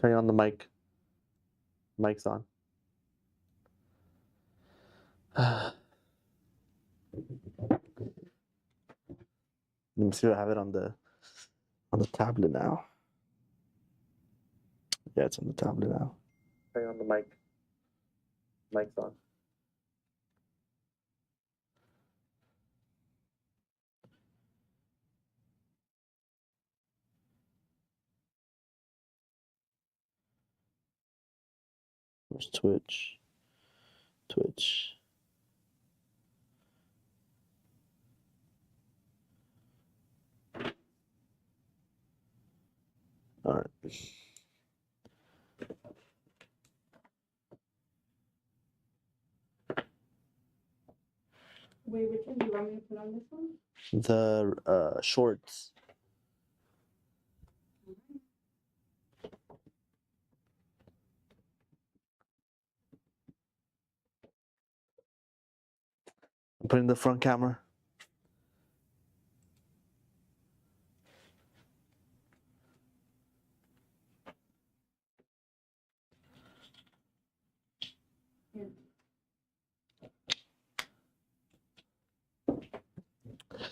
Turn on the mic. Mic's on. Let me see if I have it on the tablet now. Yeah, it's on the tablet now. Turn on the mic. Mic's on. Where's Twitch? Twitch. All right. Wait, which one do you want me to put on this one? The shorts. I'm putting the front camera.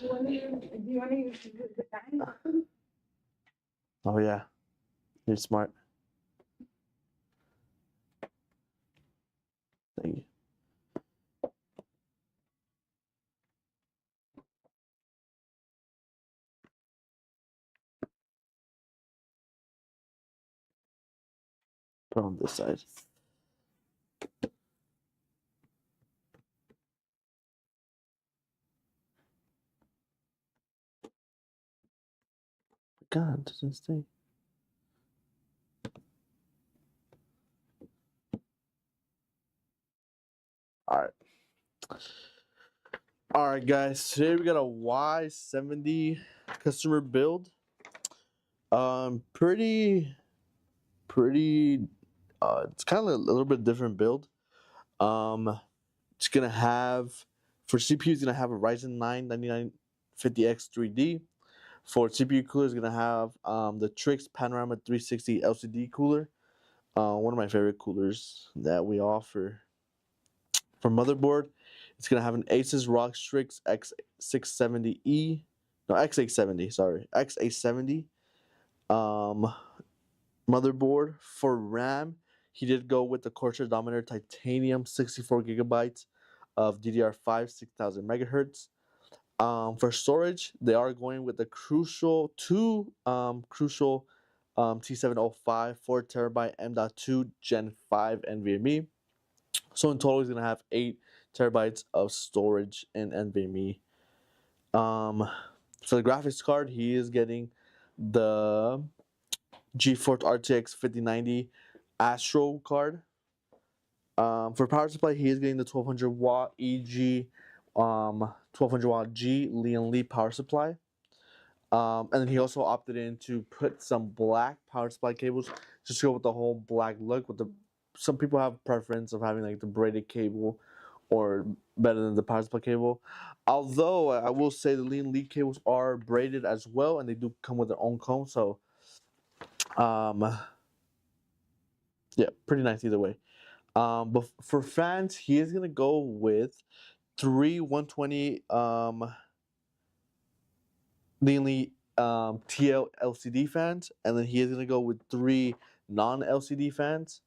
Do you want to use the fan? Oh yeah, you're smart. Thank you. Put on this side. God, it doesn't stay. All right, guys. Today we got a Y70 customer build. Pretty. It's kind of a little bit different build. It's gonna have for CPU. It's gonna have a Ryzen 9 9950X 3D. For CPU cooler, it's gonna have the TRYX Panorama 360 LCD cooler. One of my favorite coolers that we offer. For motherboard, it's gonna have an ASUS ROG Strix X670E, no X870, sorry, X870 motherboard. For RAM, he did go with the Corsair Dominator Titanium 64 gigabytes of DDR5 6000 megahertz. For storage, they are going with the Crucial T705 4 terabyte M.2 Gen 5 NVMe. So in total, he's gonna have 8 terabytes of storage in NVMe. For the graphics card, he is getting the GeForce RTX 5090 ASTRAL card. For power supply, he is getting the 1200 watt EG 1200 watt G Lian Li power supply. And then he also opted in to put some black power supply cables just to go with the whole black look. Some people have preference of having like the braided cable or better than the power supply cable. Although I will say the Lian Li cables are braided as well, and they do come with their own cone. So, yeah, pretty nice either way. But for fans, he is gonna go with 3 120 Lian TL LCD fans, and then he is gonna go with 3 non LCD fans,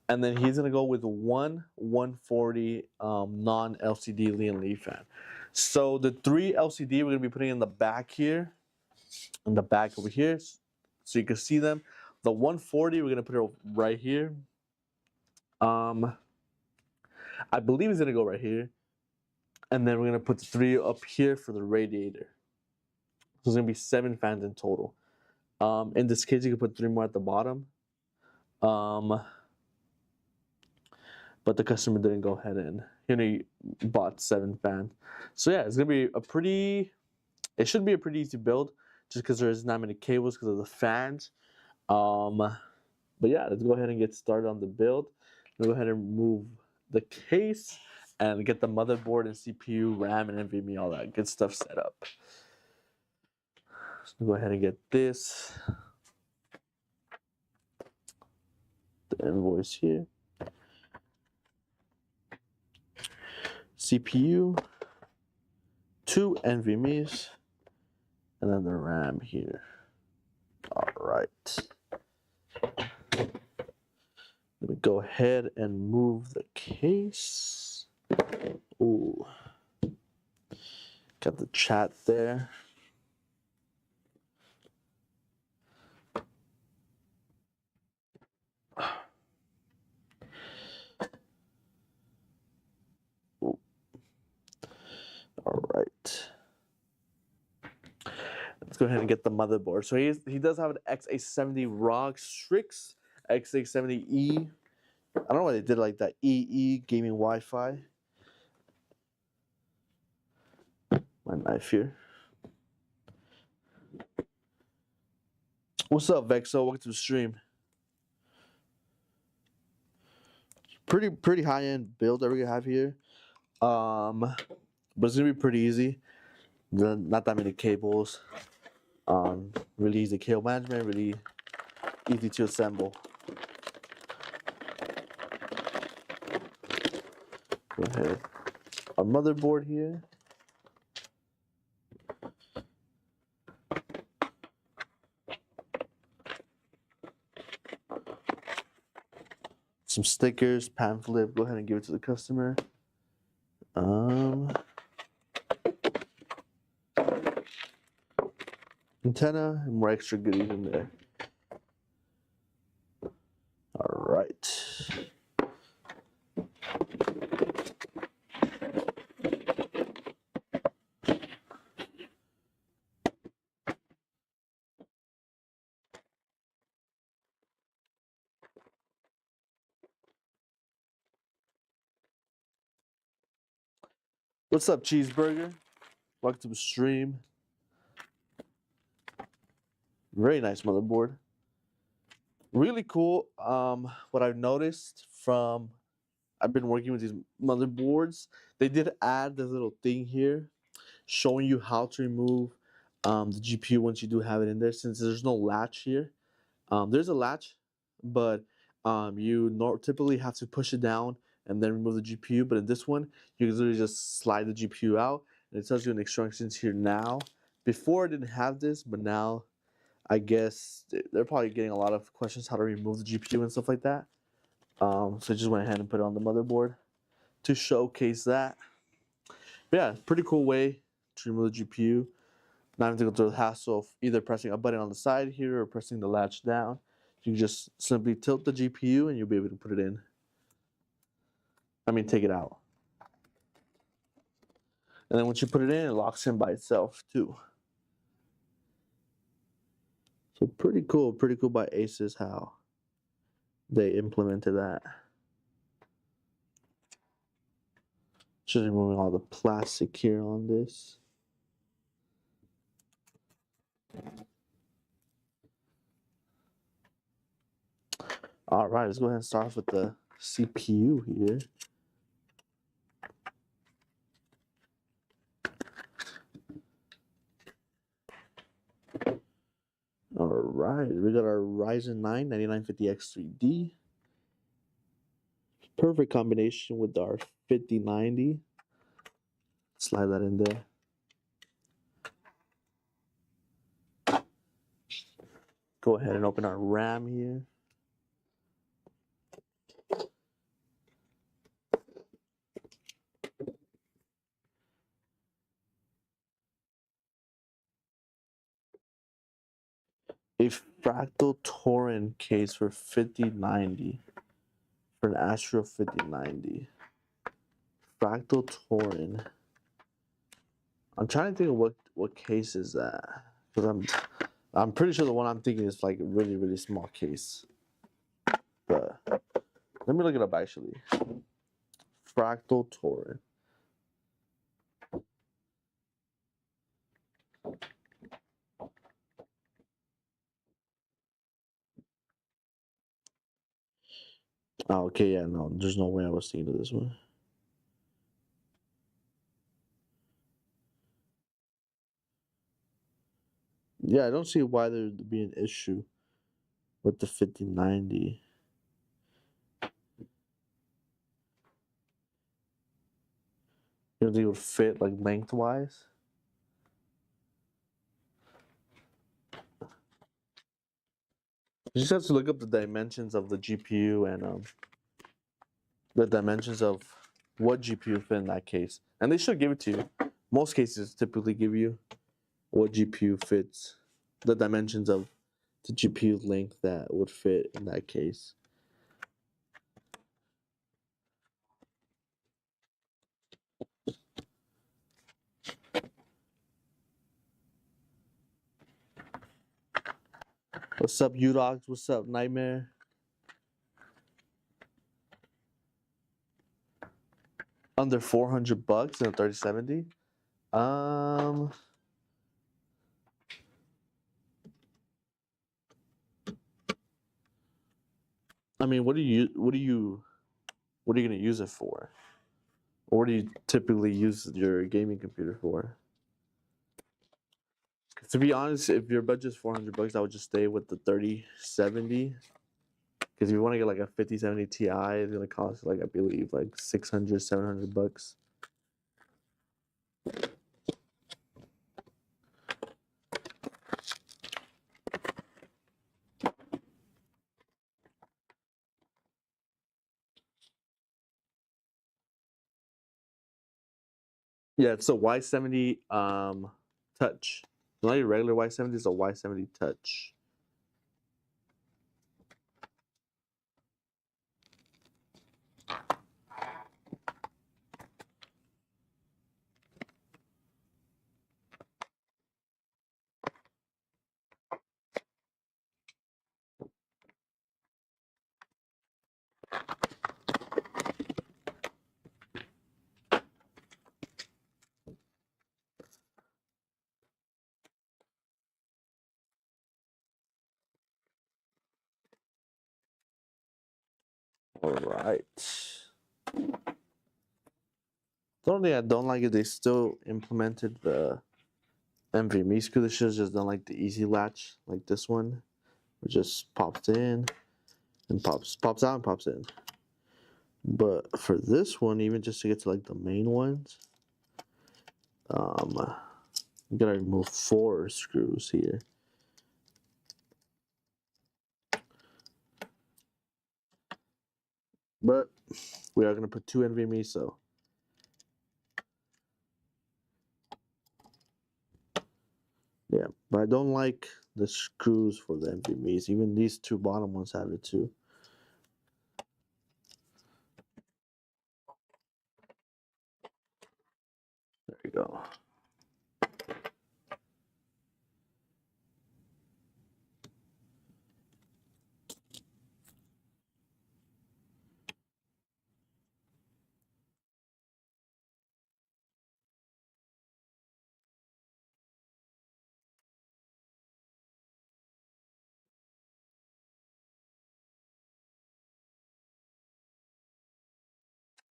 and then he's gonna go with 140 non LCD Lian Li fan. So the 3 LCD we're gonna be putting in the back here, in the back over here, so you can see them. The 140 we're gonna put it right here. I believe it's gonna go right here, and then we're gonna put the 3 up here for the radiator. So there's gonna be 7 fans in total. In this case, you can put 3 more at the bottom. But the customer didn't go ahead and he bought 7 fans. So yeah, it's gonna be it should be a pretty easy build just because there's not many cables because of the fans. But yeah, let's go ahead and get started on the build. Let's go ahead and remove the case and get the motherboard and CPU, RAM, and NVMe, all that good stuff set up. So go ahead and get this. invoice here. CPU, 2 NVMe's, and then the RAM here. All right. Let me go ahead and move the case. Ooh. Got the chat there. Ooh. All right. Let's go ahead and get the motherboard. So he does have an X870 ROG STRIX X870E. I don't know why they did like that EE gaming Wi-Fi. My knife here. What's up, Vexo? Welcome to the stream. Pretty high-end build that we have here. But it's gonna be pretty easy. Not that many cables. Really easy cable management, really easy to assemble. Go ahead. Our motherboard here. Some stickers, pamphlet. Go ahead and give it to the customer. Antenna and more extra goodies in there. All right. What's up, Cheeseburger? Welcome to the stream. Very nice motherboard. Really cool. What I've noticed from I've been working with these motherboards, they did add this little thing here showing you how to remove the GPU once you do have it in there. Since there's no latch here, there's a latch, but you typically have to push it down and then remove the GPU. But in this one, you can literally just slide the GPU out, and it tells you in instructions here now. Before it didn't have this, but now I guess they're probably getting a lot of questions how to remove the GPU and stuff like that. So I just went ahead and put it on the motherboard to showcase that. But yeah, pretty cool way to remove the GPU. Not having to go through the hassle of either pressing a button on the side here or pressing the latch down. You can just simply tilt the GPU and you'll be able to put it in. Take it out. And then once you put it in, it locks in by itself too. So pretty cool by ASUS how they implemented that. Just removing all the plastic here on this. All right, let's go ahead and start off with the CPU here. All right, we got our Ryzen 9 9950X3D. Perfect combination with our 5090. Slide that in there. Go ahead and open our RAM here. A fractal torrent case for 5090. For an ASTRAL 5090. Fractal torrent. I'm trying to think of what case is that. Because I'm pretty sure the one I'm thinking is like a really small case. But let me look it up actually. Fractal torrent. Oh, okay, yeah, no, there's no way I was thinking of this one. Yeah, I don't see why there'd be an issue with the 5090. You think it would fit like lengthwise? You just have to look up the dimensions of the GPU and the dimensions of what GPU fit in that case. And they should give it to you. Most cases typically give you what GPU fits, the dimensions of the GPU length that would fit in that case. What's up, Udogs? What's up, Nightmare? Under $400 in a 3070. I mean, what are you gonna use it for? Or what do you typically use your gaming computer for? To be honest, if your budget's $400, I would just stay with the 3070. Because if you want to get like a 5070 Ti, it's gonna cost like I believe like 600, $700. Yeah, it's a Y70 touch. Not your regular Y70, it's a Y70 touch. All right. The only thing I don't like is they still implemented the NVMe screw. They should have just done like the easy latch, like this one. It just pops in and pops out and pops in. But for this one, even just to get to like the main ones, you gotta remove 4 screws here. But we are gonna put 2 NVMe, so yeah. But I don't like the screws for the NVMe's. Even these 2 bottom ones have it too. There you go.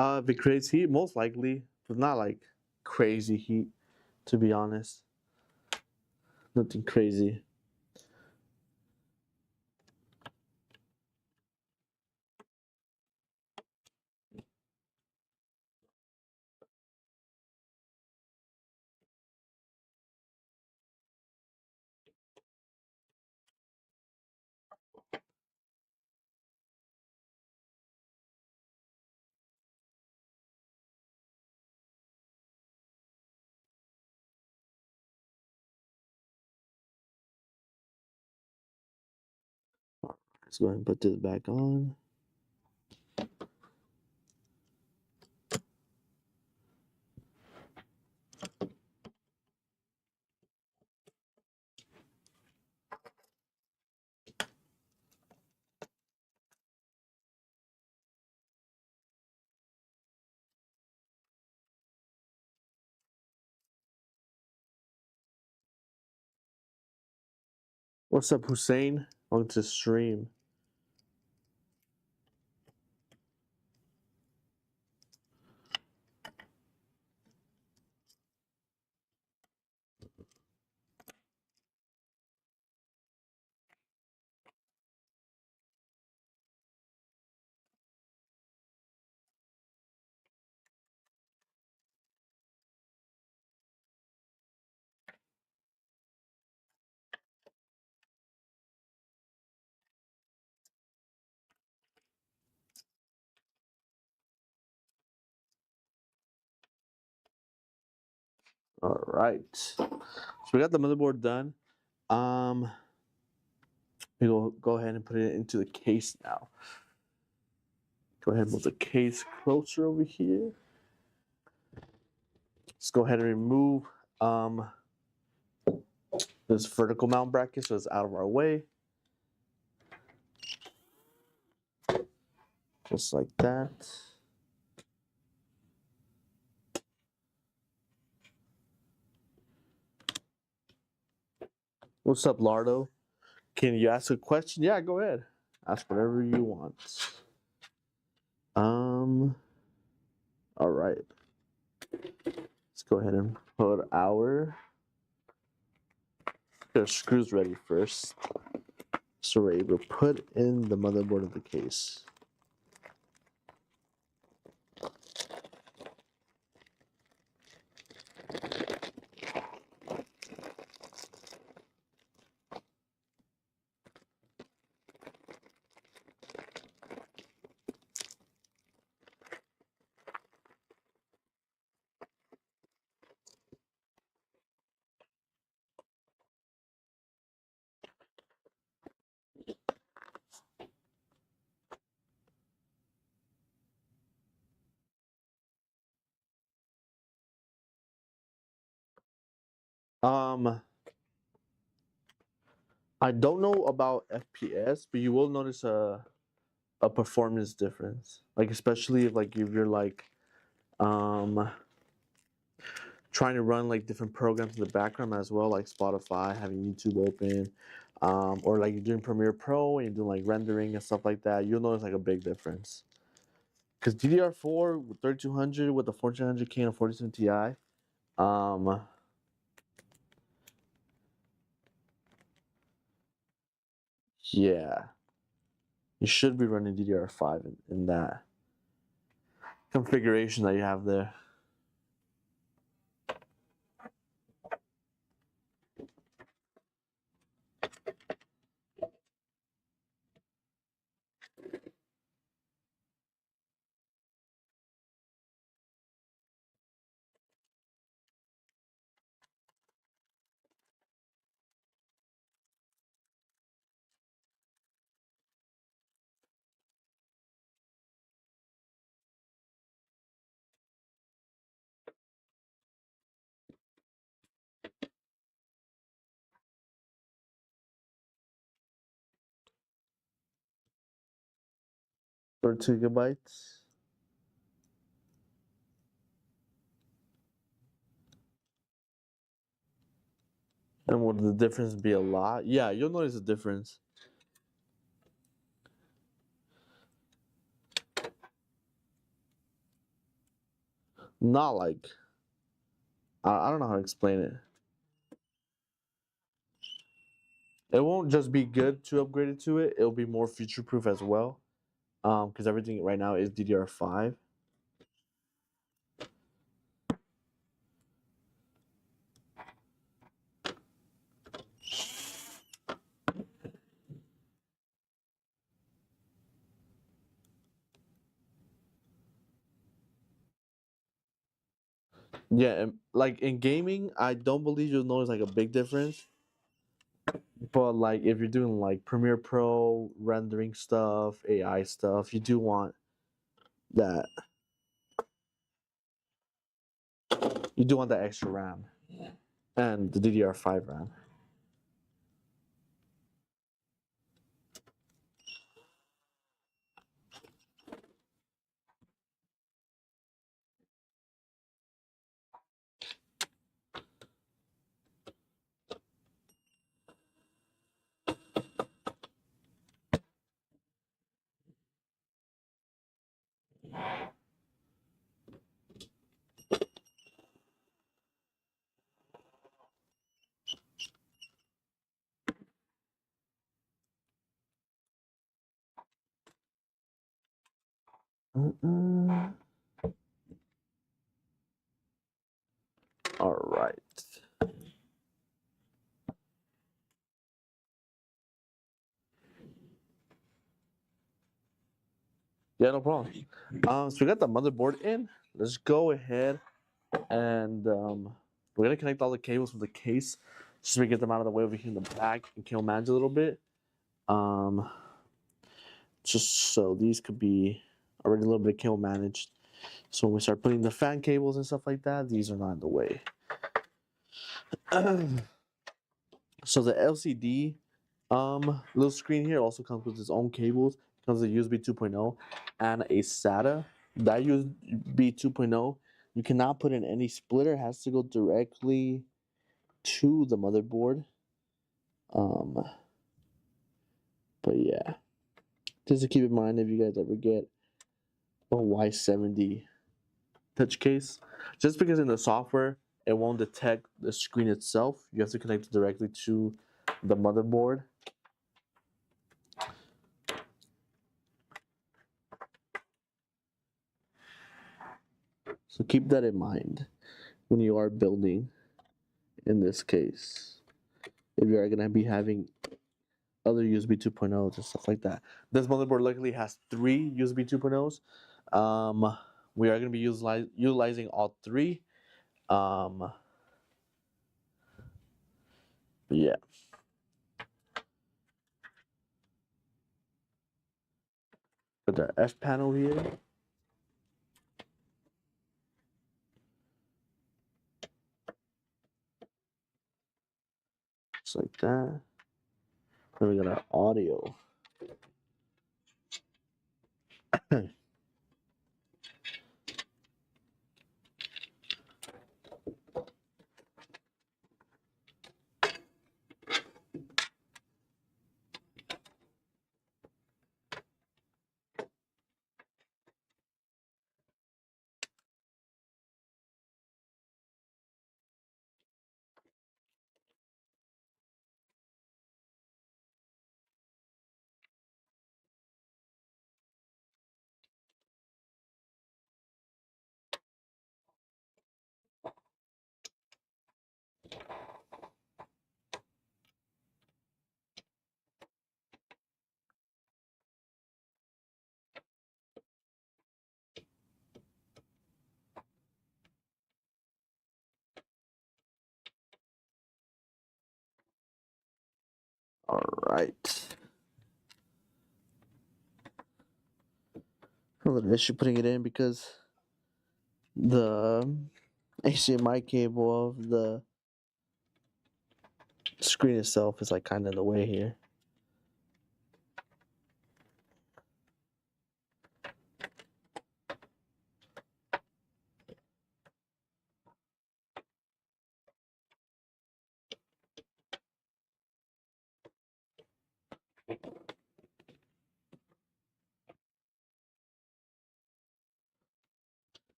If it creates heat, most likely, but not like crazy heat, to be honest. Nothing crazy. Let's go ahead and put this back on. What's up, Hussein? Welcome to stream. All right. So we got the motherboard done. We'll go ahead and put it into the case now. Go ahead and move the case closer over here. Let's go ahead and remove this vertical mount bracket so it's out of our way. Just like that. What's up, Lardo? Can you ask a question? Yeah, go ahead. Ask whatever you want. All right. Let's go ahead and put our screws ready first. So we're able to put in the motherboard of the case. Um, I don't know about FPS, but you will notice a performance difference. Like especially if you're like um trying to run like different programs in the background as well, like Spotify, having YouTube open, or like you're doing Premiere Pro and you're doing like rendering and stuff like that, you'll notice like a big difference. Because DDR4 with 3200 with the 1400K and 47 Ti, um, yeah, you should be running DDR5 in that configuration that you have there. For 2 GB. And would the difference be a lot? Yeah, you'll notice a difference. Not like, I don't know how to explain it. It won't just be good to upgrade it to it. It'll be more future proof as well. Because everything right now is DDR5. Yeah, and like in gaming, I don't believe you'll notice like a big difference. But like if you're doing like Premiere Pro, rendering stuff, AI stuff, you do want that. You do want that extra RAM and the DDR5 RAM. All right. Yeah, no problem. So we got the motherboard in. Let's go ahead and We're gonna connect all the cables from the case just to get them out of the way over here in the back and cable manage a little bit. Just so these could be already a little bit cable managed. So when we start putting the fan cables and stuff like that, these are not in the way. So the LCD little screen here also comes with its own cables. It comes with USB 2.0 and a SATA. That USB 2.0, you cannot put in any splitter. It has to go directly to the motherboard. But yeah, just to keep in mind if you guys ever get a Y70 touch case, just because in the software it won't detect the screen itself, you have to connect it directly to the motherboard. So keep that in mind when you are building in this case. If you are going to be having other USB 2.0s and stuff like that. This motherboard luckily has 3 USB 2.0s. We are going to be utilizing all 3. Yeah. Put the F panel here. Just like that. Then we got our audio. All right. A little issue putting it in because the HDMI cable of the screen itself is like kind of in the way here.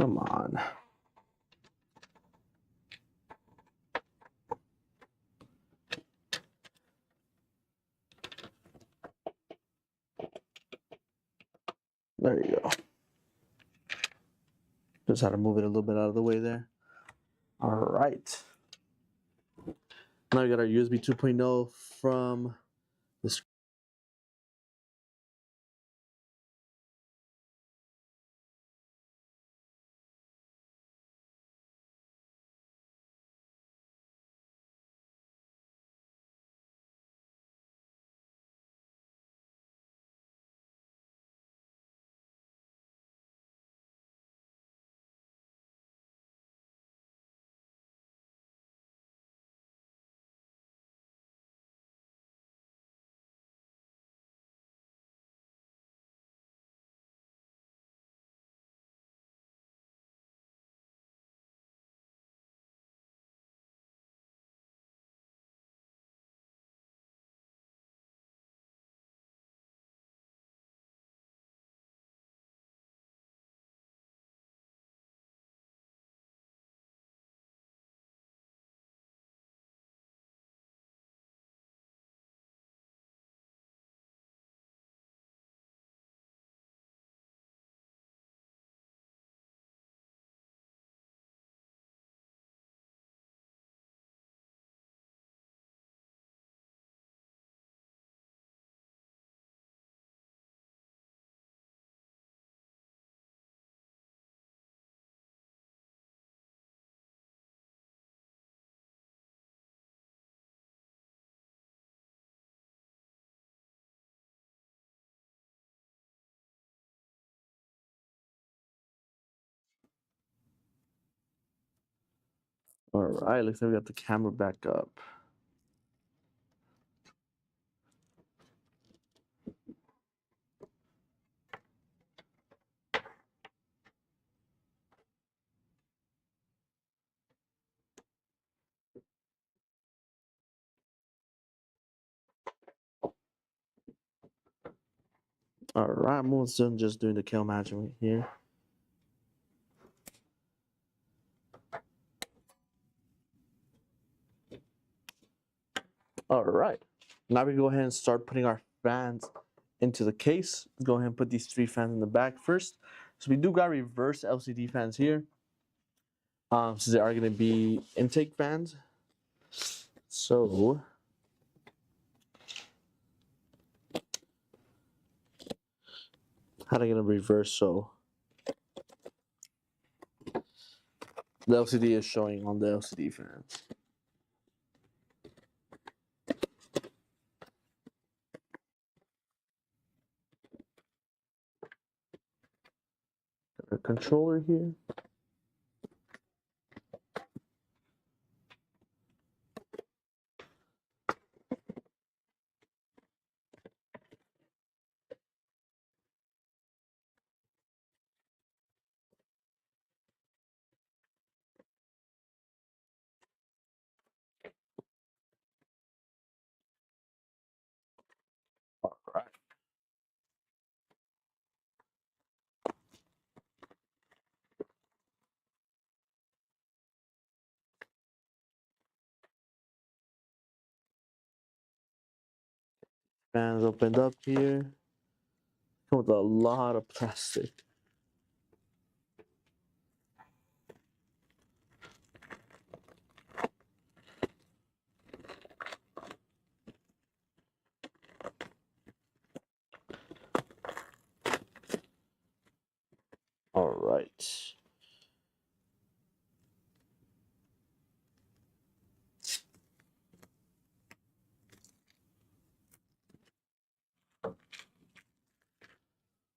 Come on. There you go. Just had to move it a little bit out of the way there. All right. Now we got our USB 2.0 from the All right, looks like we got the camera back up. All right, I'm almost done just doing the kill management here. All right, now we go ahead and start putting our fans into the case. Let's go ahead and put these 3 fans in the back first. So we do got reverse LCD fans here. Since they are going to be intake fans. So how are they going to reverse? So the LCD is showing on the LCD fans. Got a controller here. All right. Fans opened up here. Come with a lot of plastic. All right.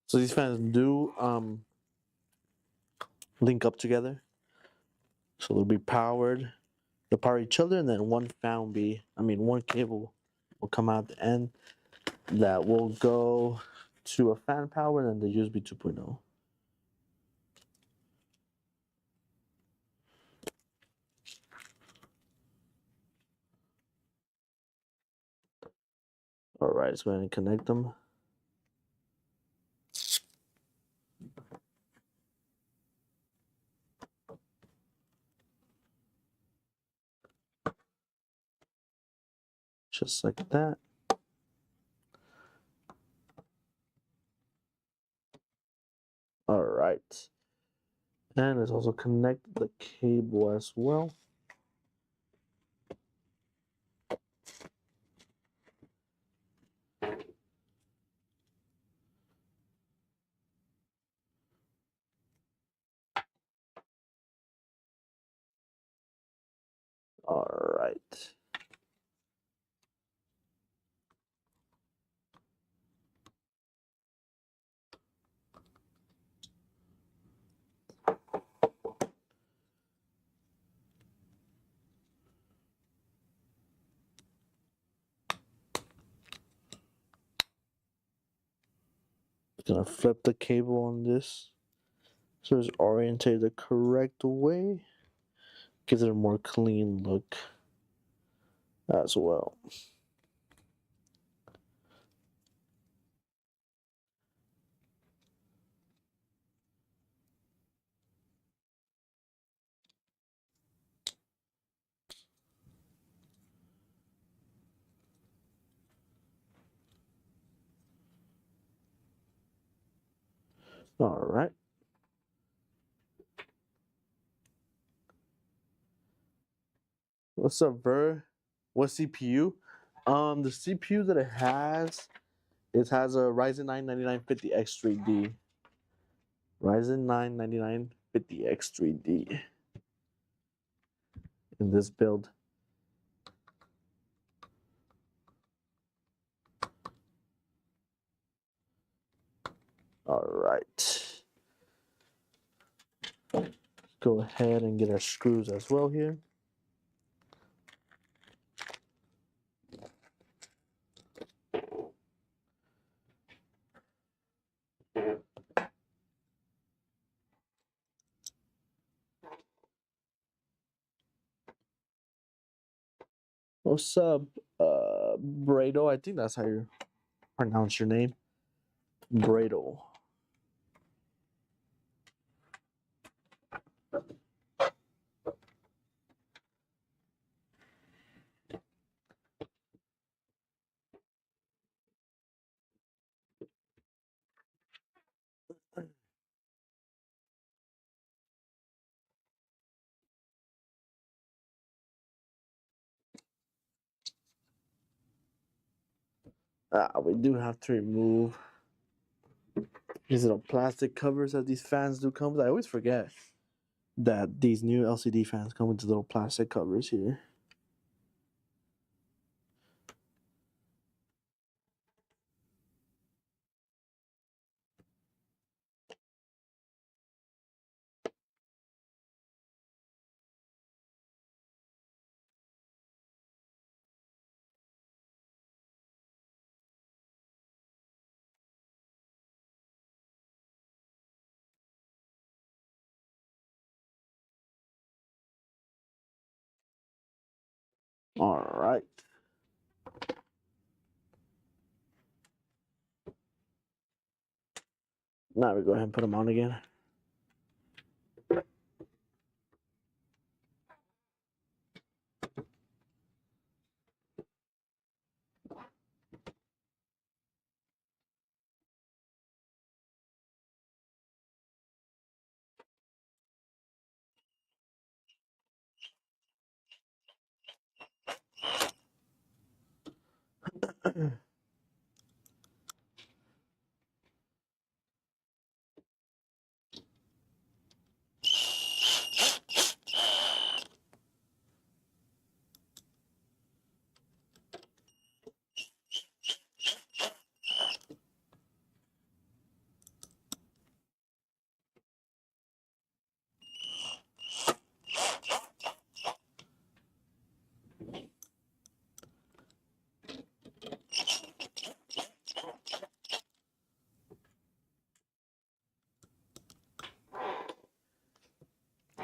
So these fans do link up together. So they'll be powered. They'll power each other, and then one cable will come out the end that will go to a fan power and then the USB 2.0. All right, let's go ahead and connect them. Just like that. All right. And let's also connect the cable as well. All right. Gonna flip the cable on this so it's oriented the correct way. Gives it a more clean look as well. All right. What's up, Ver? What CPU? The CPU that it has a Ryzen 9 9950X 3D. Ryzen 9 9950X 3D in this build. All right. Go ahead and get our screws as well here. What's up, Brado? I think that's how you pronounce your name. Brado. We do have to remove these little plastic covers that these fans do come with. I always forget that these new LCD fans come with little plastic covers here. All right. Now we go ahead and put them on again.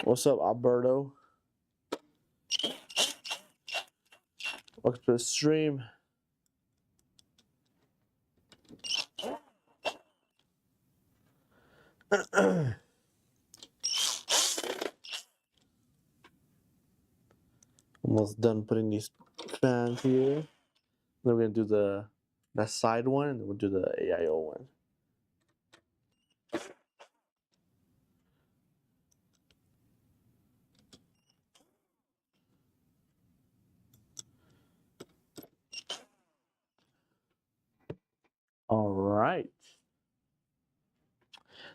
What's up, Alberto? Welcome to the stream. Almost done putting these fans here. Then we're gonna do that side one, and then we'll do the AIO one. All right.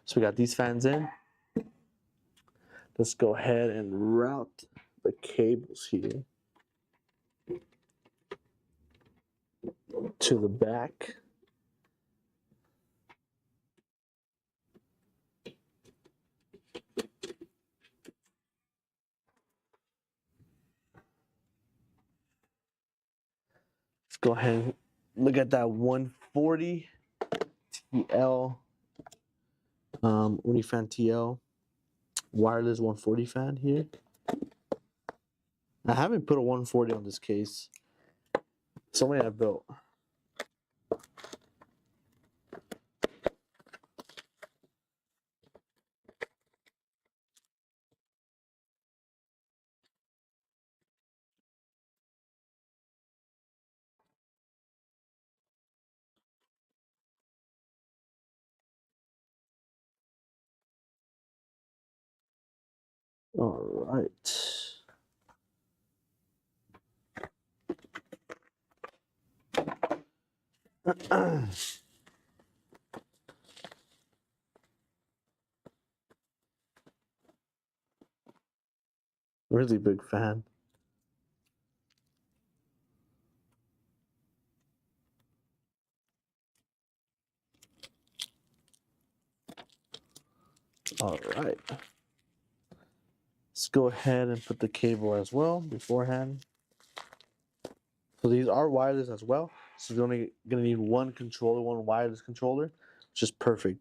So we got these fans in. Let's go ahead and route the cables here to the back. Let's go ahead and look at that 140 TL Unifan TL wireless 140 fan here. I haven't put a 140 on this case. So many I've built. All right. Really big fan. All right. Let's go ahead and put the cable as well beforehand. So these are wireless as well. So you're only gonna need one controller, one wireless controller, which is perfect.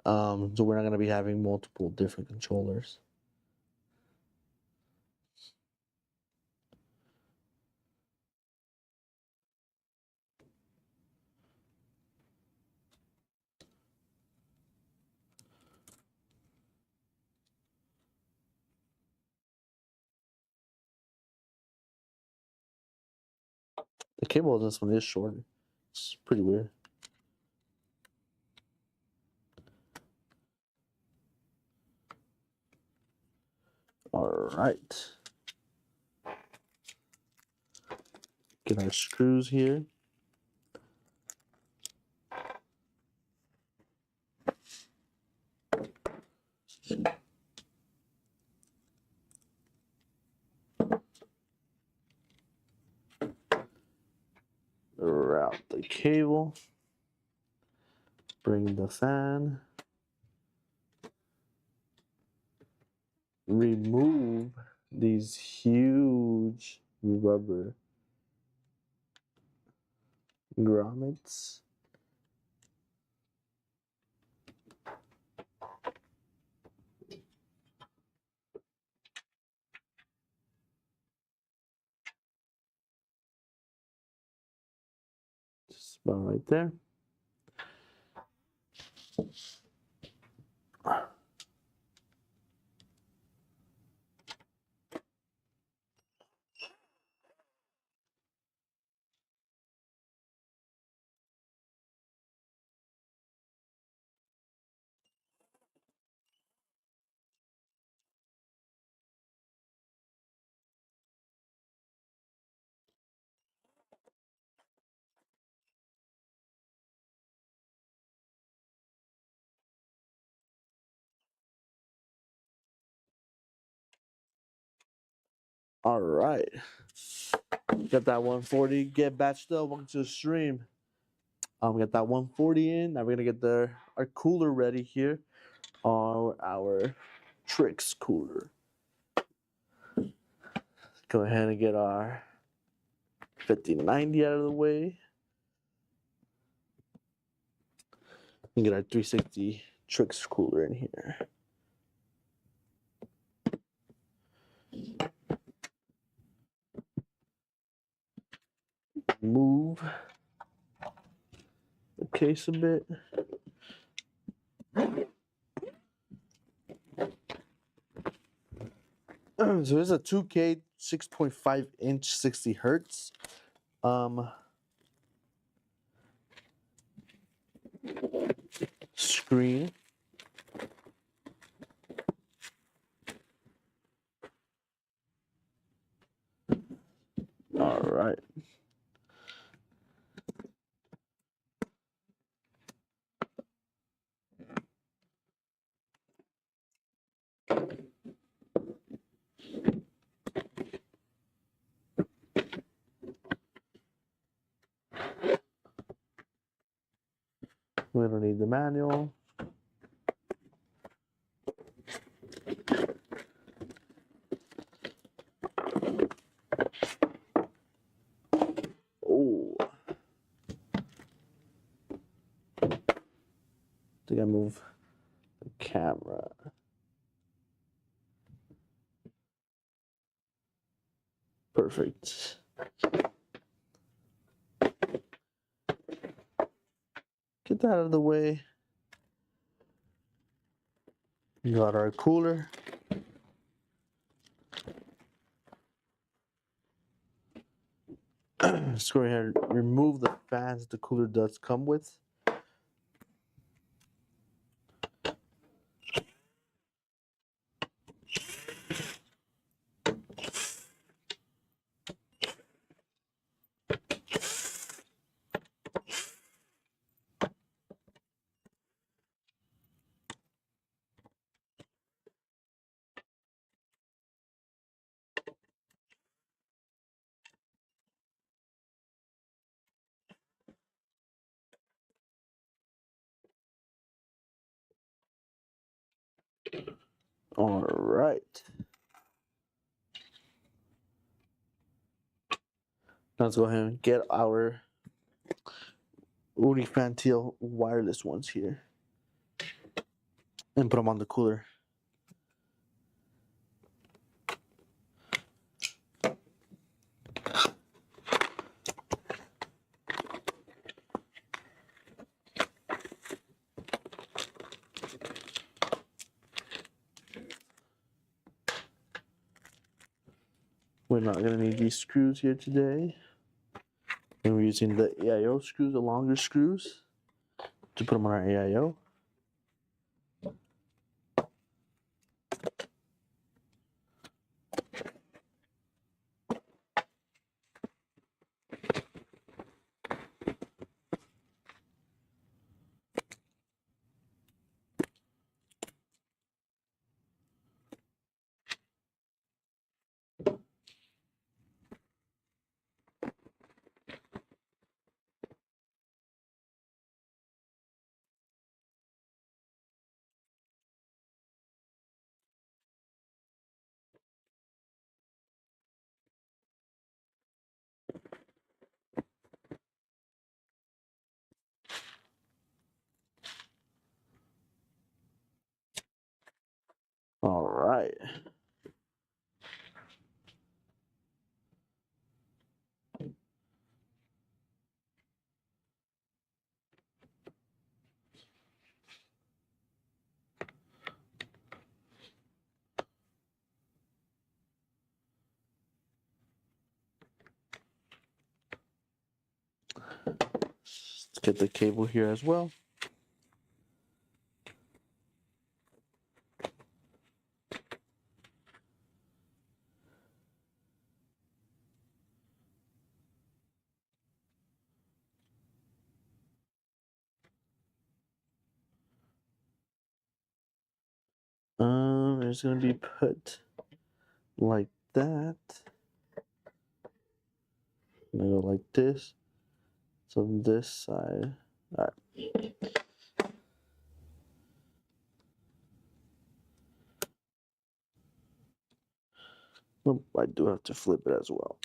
So we're not gonna be having multiple different controllers. The cable on this one is shorter. It's pretty weird. All right. Get our screws here. Route the cable. Bring the fan. Remove these huge rubber grommets. Just about right there. All right. Got that 140. Get batched up. Welcome to the stream. Got that 140 in. Now we're gonna get our cooler ready here. Our TRYX cooler. Go ahead and get our 5090 out of the way. And get our 360 TRYX cooler in here. Move the case a bit. So this is a 2K 6.5 inch 60 hertz. Screen. All right. We don't need the manual. Oh. I think I move the camera. Perfect. Get that out of the way. We got our cooler. Let's go ahead and remove the fans the cooler does come with. All right. Now let's go ahead and get our Unifantil wireless ones here and put them on the cooler. We're not gonna need these screws here today. And we're using the AIO screws, the longer screws, to put them on our AIO. All right. Let's get the cable here as well. It's gonna be put like that. I'm gonna go like this. So this side. All right. Nope, I do have to flip it as well.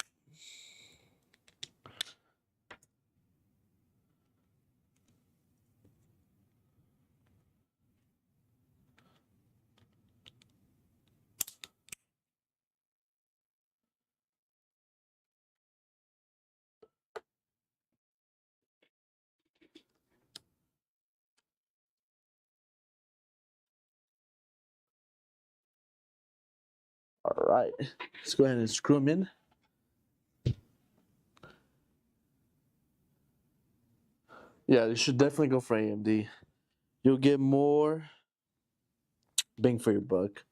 All right, let's go ahead and screw them in. Yeah, you should definitely go for AMD. You'll get more bang for your buck.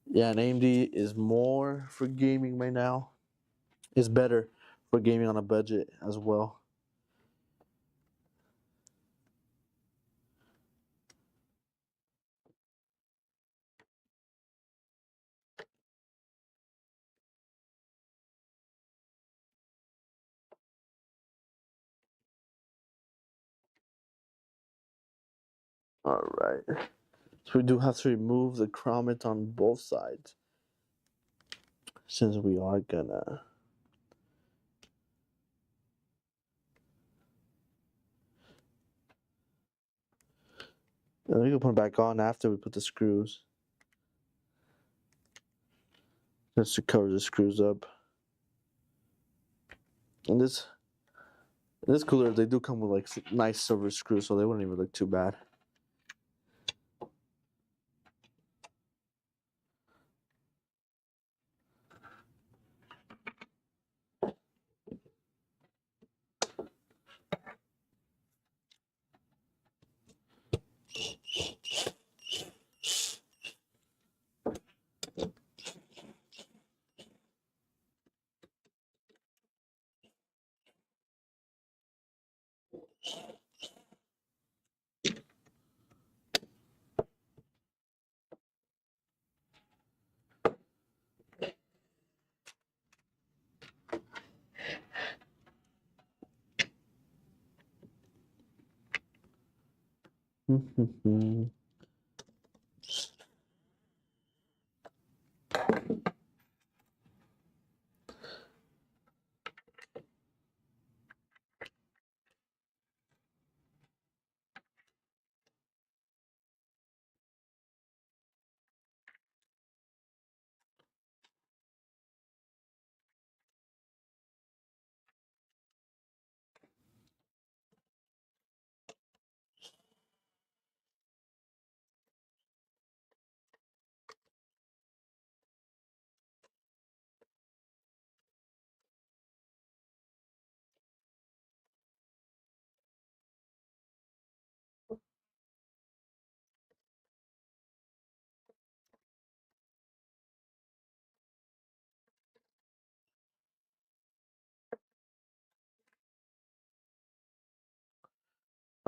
Yeah, and AMD is more for gaming right now. It's better for gaming on a budget as well. All right. So we do have to remove the grommet on both sides, since we are gonna. And we can put them back on after we put the screws, just to cover the screws up. And this cooler, they do come with like nice silver screws, so they wouldn't even look too bad.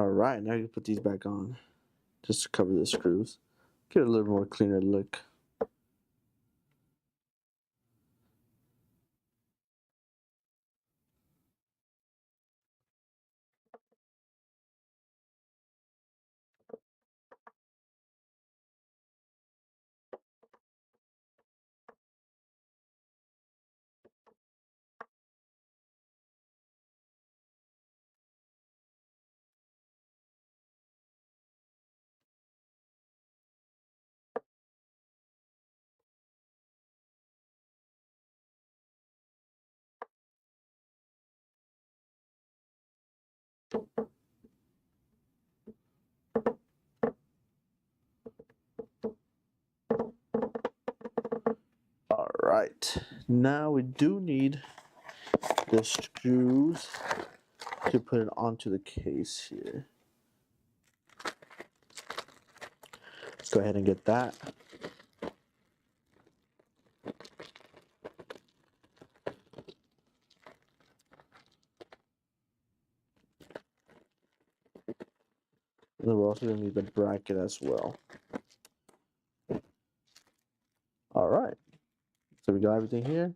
Alright, now you put these back on. Just to cover the screws. Get a little more cleaner look. Alright, now we do need the screws to put it onto the case here. Let's go ahead and get that. And then we're also going to need the bracket as well. Alright, so we got everything here.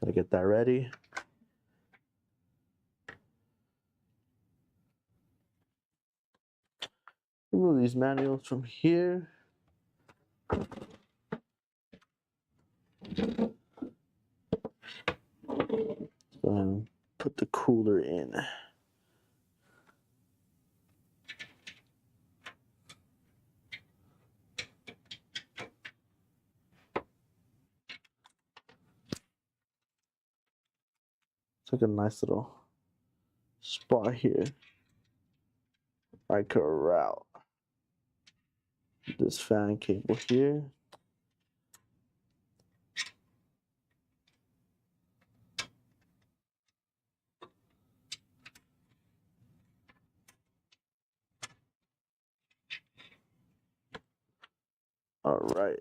Gotta get that ready. Remove these manuals from here. And put the cooler in. It's like a nice little spot here. I could route this fan cable here. All right.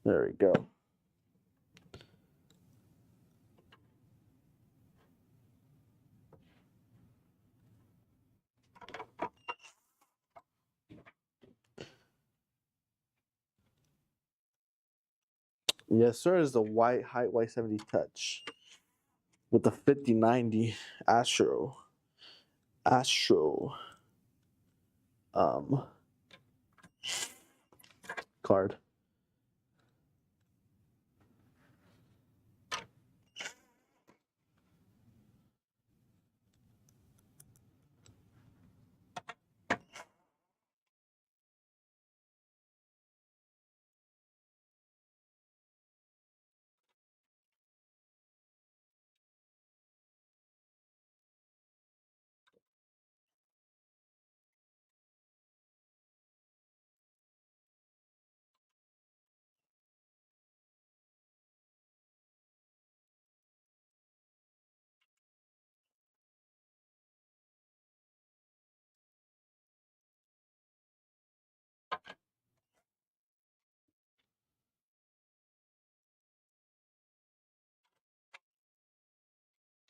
There we go. Yes, sir, is the white HYTE Y70 Touch with the 5090 ASTRAL um card.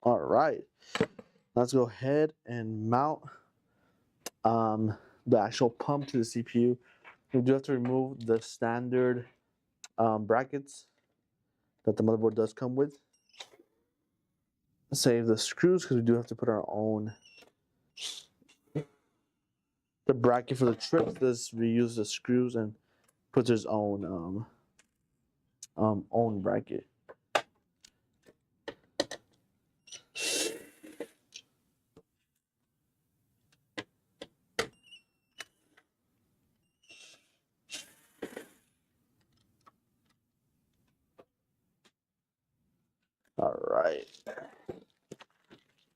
All right, let's go ahead and mount the actual pump to the CPU. We do have to remove the standard brackets that the motherboard does come with. Save the screws because we do have to put our own. The bracket for the TRYX does reuse the screws and puts its own bracket. All right.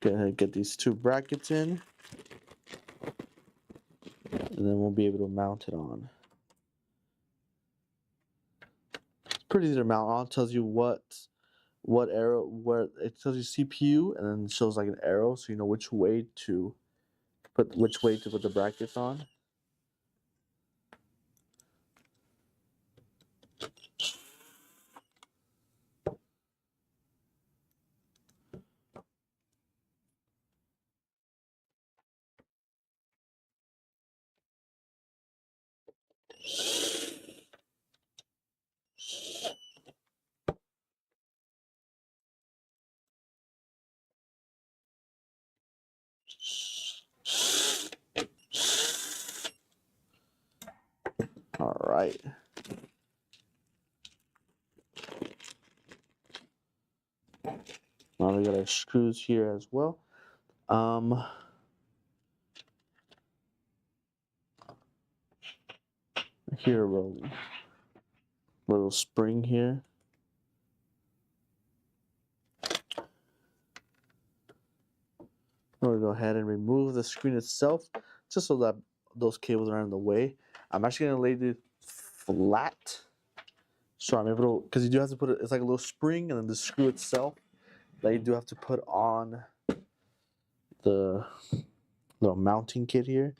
Go ahead and get these two brackets in, and then we'll be able to mount it on. It's pretty easy to mount on. It tells you what arrow, where it tells you CPU, and then it shows like an arrow, so you know which way to put the brackets on. All right. Now we got our screws here as well. Here a little spring here. I'm gonna go ahead and remove the screen itself, just so that those cables aren't in the way. I'm actually gonna lay it flat, so I'm able to, because you do have to put it. It's like a little spring, and then the screw itself that you do have to put on the little mounting kit here.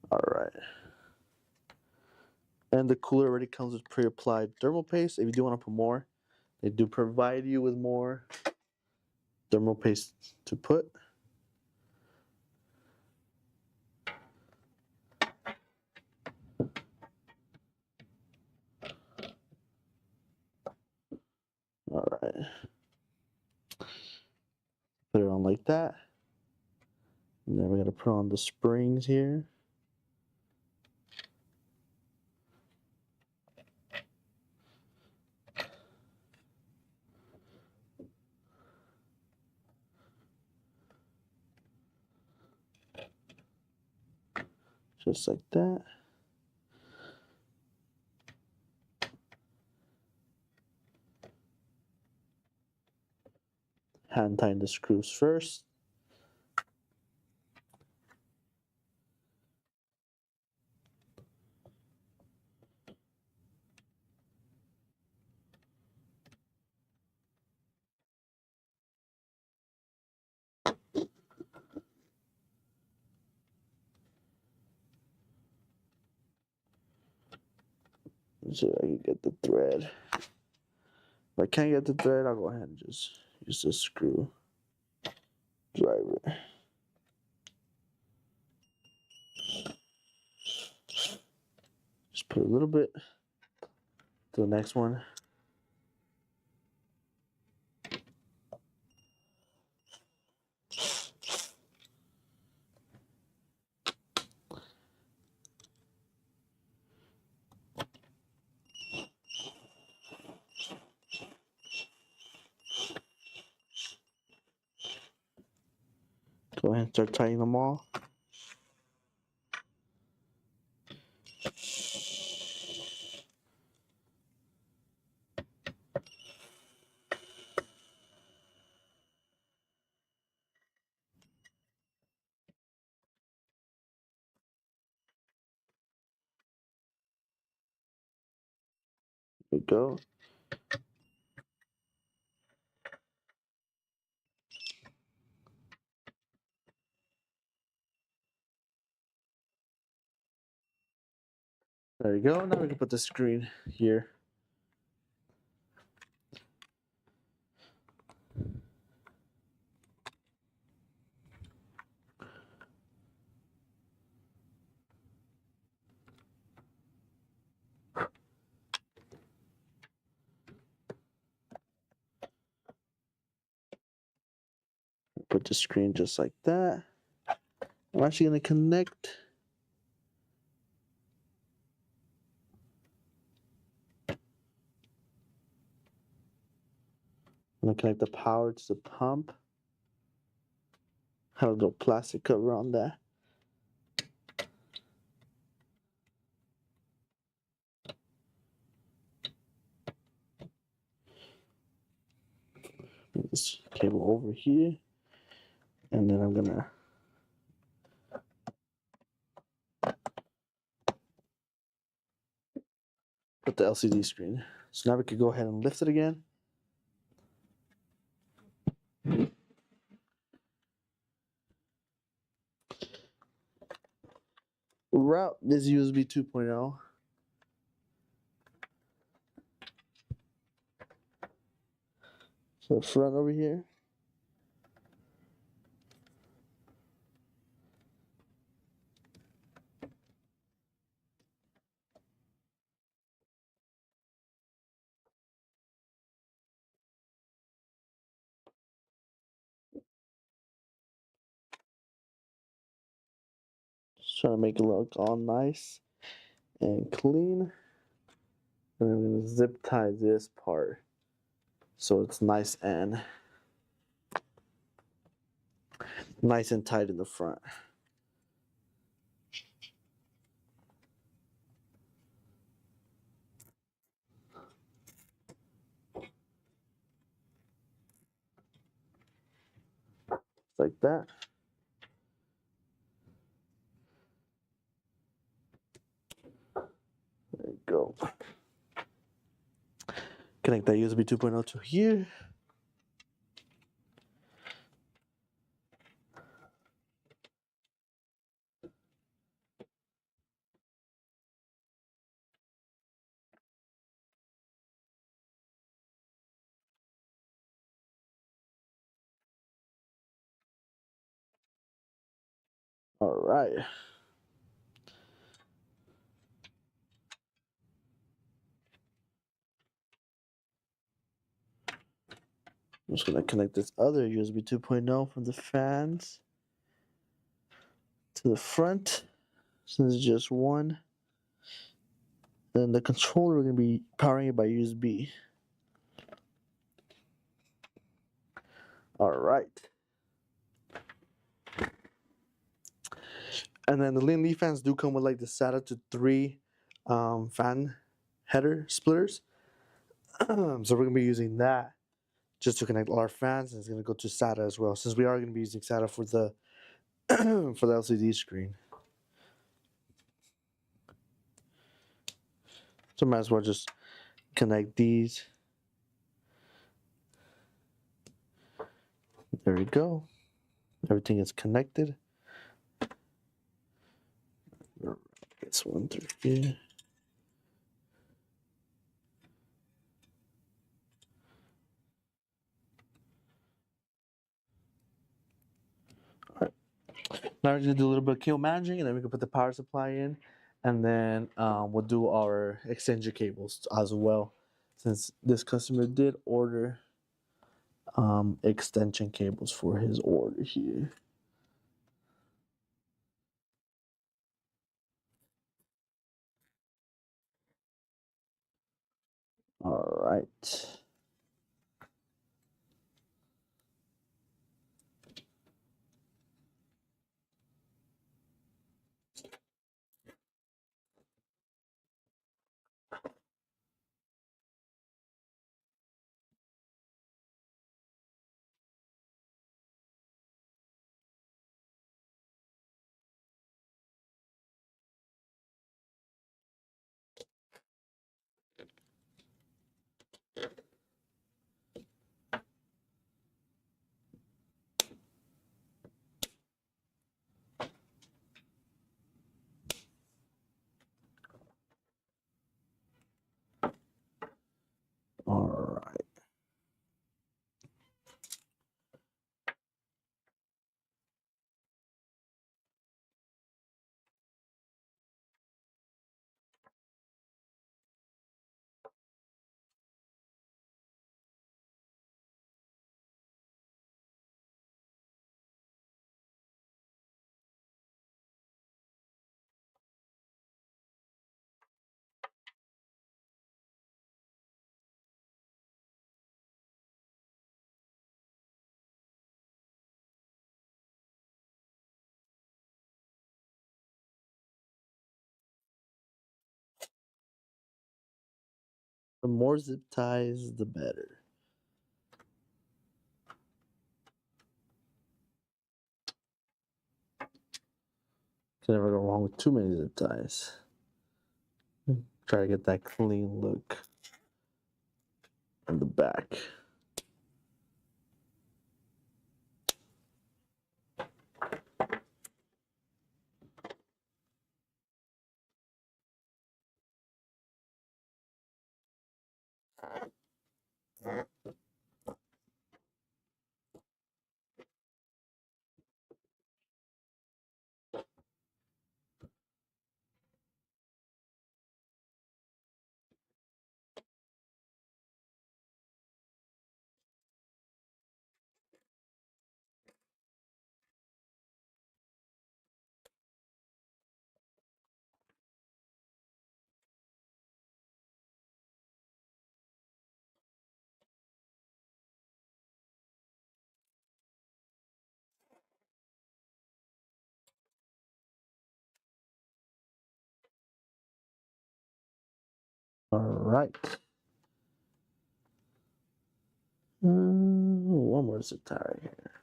All right. And the cooler already comes with pre-applied thermal paste. If you do want to put more, they do provide you with more thermal paste to put. All right. Put it on like that. And then we're going to put on the springs here. Just like that. Hand tighten the screws first. So I can get the thread. If I can't get the thread, I'll go ahead and just use the screw driver. Just put a little bit to the next one. Go ahead and start tightening them all. There we go. There you go. Now we can put the screen here. Put the screen just like that. I'm actually going to connect. I'm going to connect the power to the pump. Have a little plastic cover on that. cable over here, and then I'm gonna put the LCD screen. So now we could go ahead and lift it again. Route is USB 2.0. So front over here. Just trying to make it look all nice and clean. And I'm going to zip tie this part so it's nice and tight in the front. Like that. There you go. Connect that USB 2.0 to here. All right. I'm just going to connect this other USB 2.0 from the fans to the front, since it's just one. Then the controller, we're going to be powering it by USB. All right. And then the Lean Leaf fans do come with like the SATA to 3 fan header splitters. So we're going to be using that just to connect all our fans, and it's going to go to SATA as well, since we are going to be using SATA for the for the LCD screen. So might as well just connect these. There we go. Everything is connected. This one through here. All right. Now we're gonna do a little bit of cable managing, and then we can put the power supply in, and then we'll do our extension cables as well, since this customer did order extension cables for his order here. All right. All right. The more zip ties, the better. Can never go wrong with too many zip ties. Try to get that clean look in the back. All right. One more zip tie right here.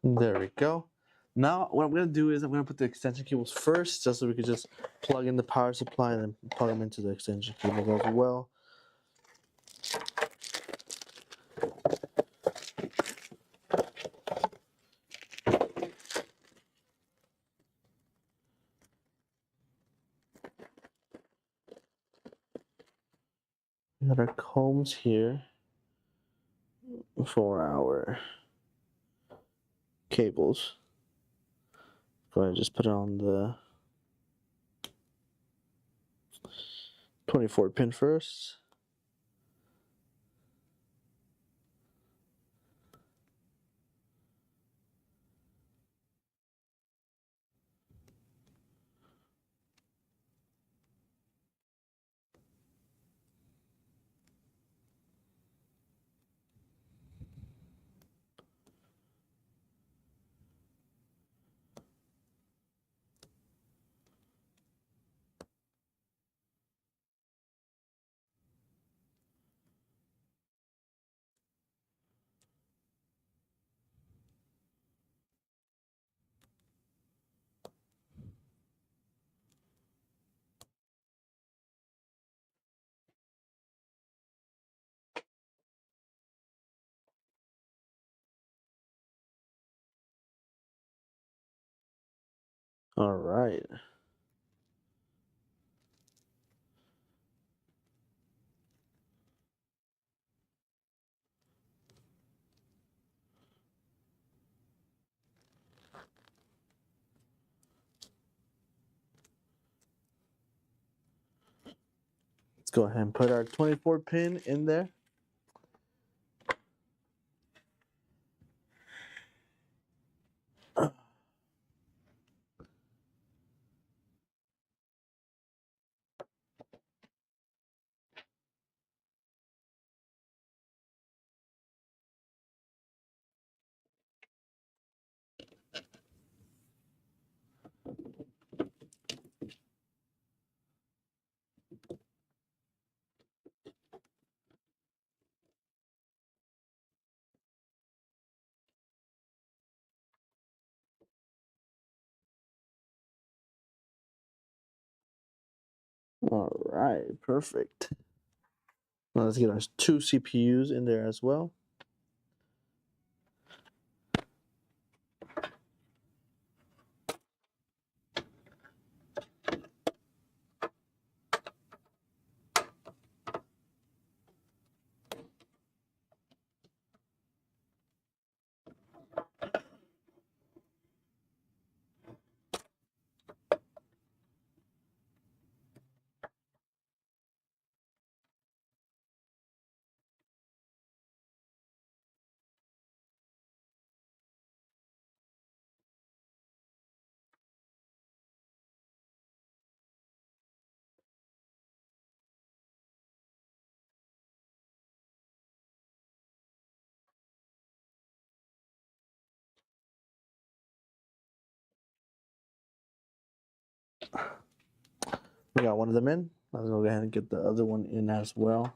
There we go. Now what I'm going to do is I'm going to put the extension cables first, just so we could just plug in the power supply and then plug them into the extension cables as well. We got our combs here for our cables. Go ahead and just put it on the 24 pin first. All right. Let's go ahead and put our 24 pin in there. All right, perfect. Now let's get our two CPUs in there as well. We got one of them in. Let's go ahead and get the other one in as well.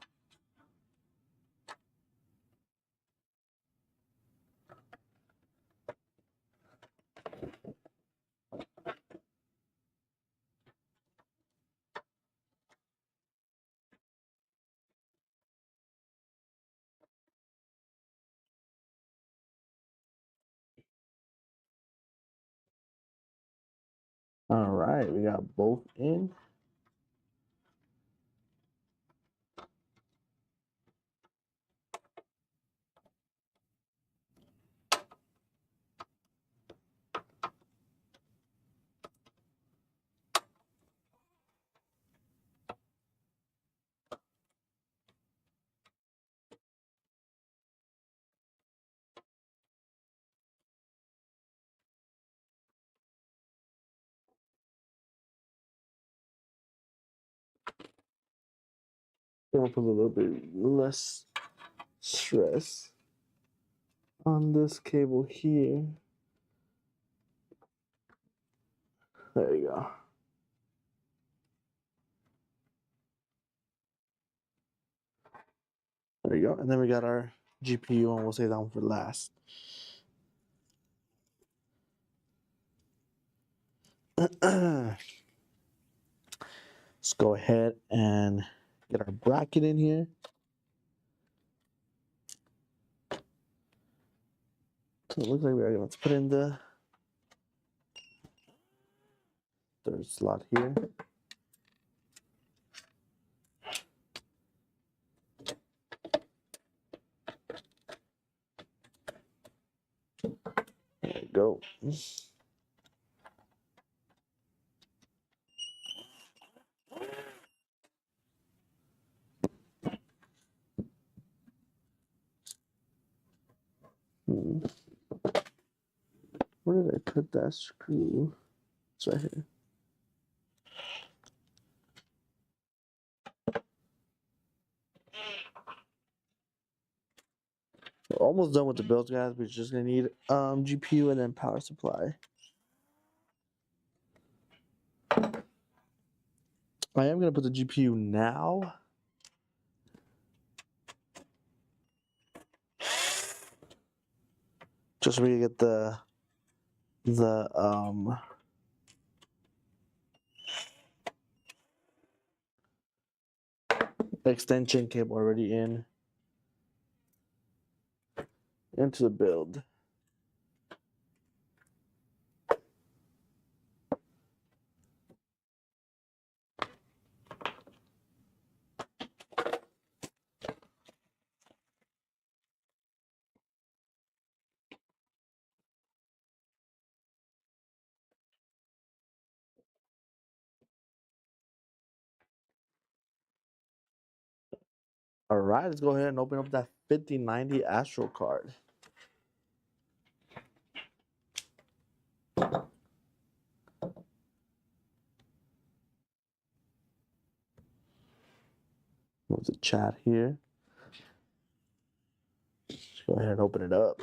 All right, we got both in. Gonna put a little bit less stress on this cable here. There you go. There you go. And then we got our GPU, and we'll save that one for last. Let's go ahead and get our bracket in here. So it looks like we're going to put in the third slot here. There you go. Where did I put that screw? It's right here. We're almost done with the build, guys. We're just gonna need GPU and then power supply. I am gonna put the GPU now. Just so we can get the extension cable already into the build. All right, let's go ahead and open up that 5090 Astral card. Move the chat here. Let's go ahead and open it up.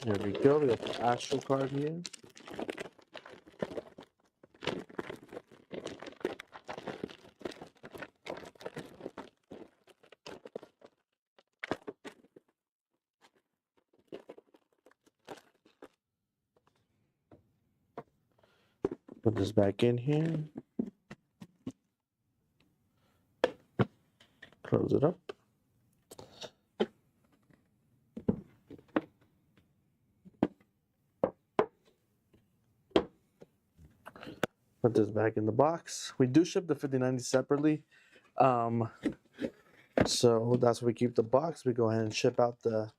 Here we go. We got the Astral card here. Put this back in here. Close it up. Put this back in the box. We do ship the 5090 separately. So that's where we keep the box. We go ahead and ship out the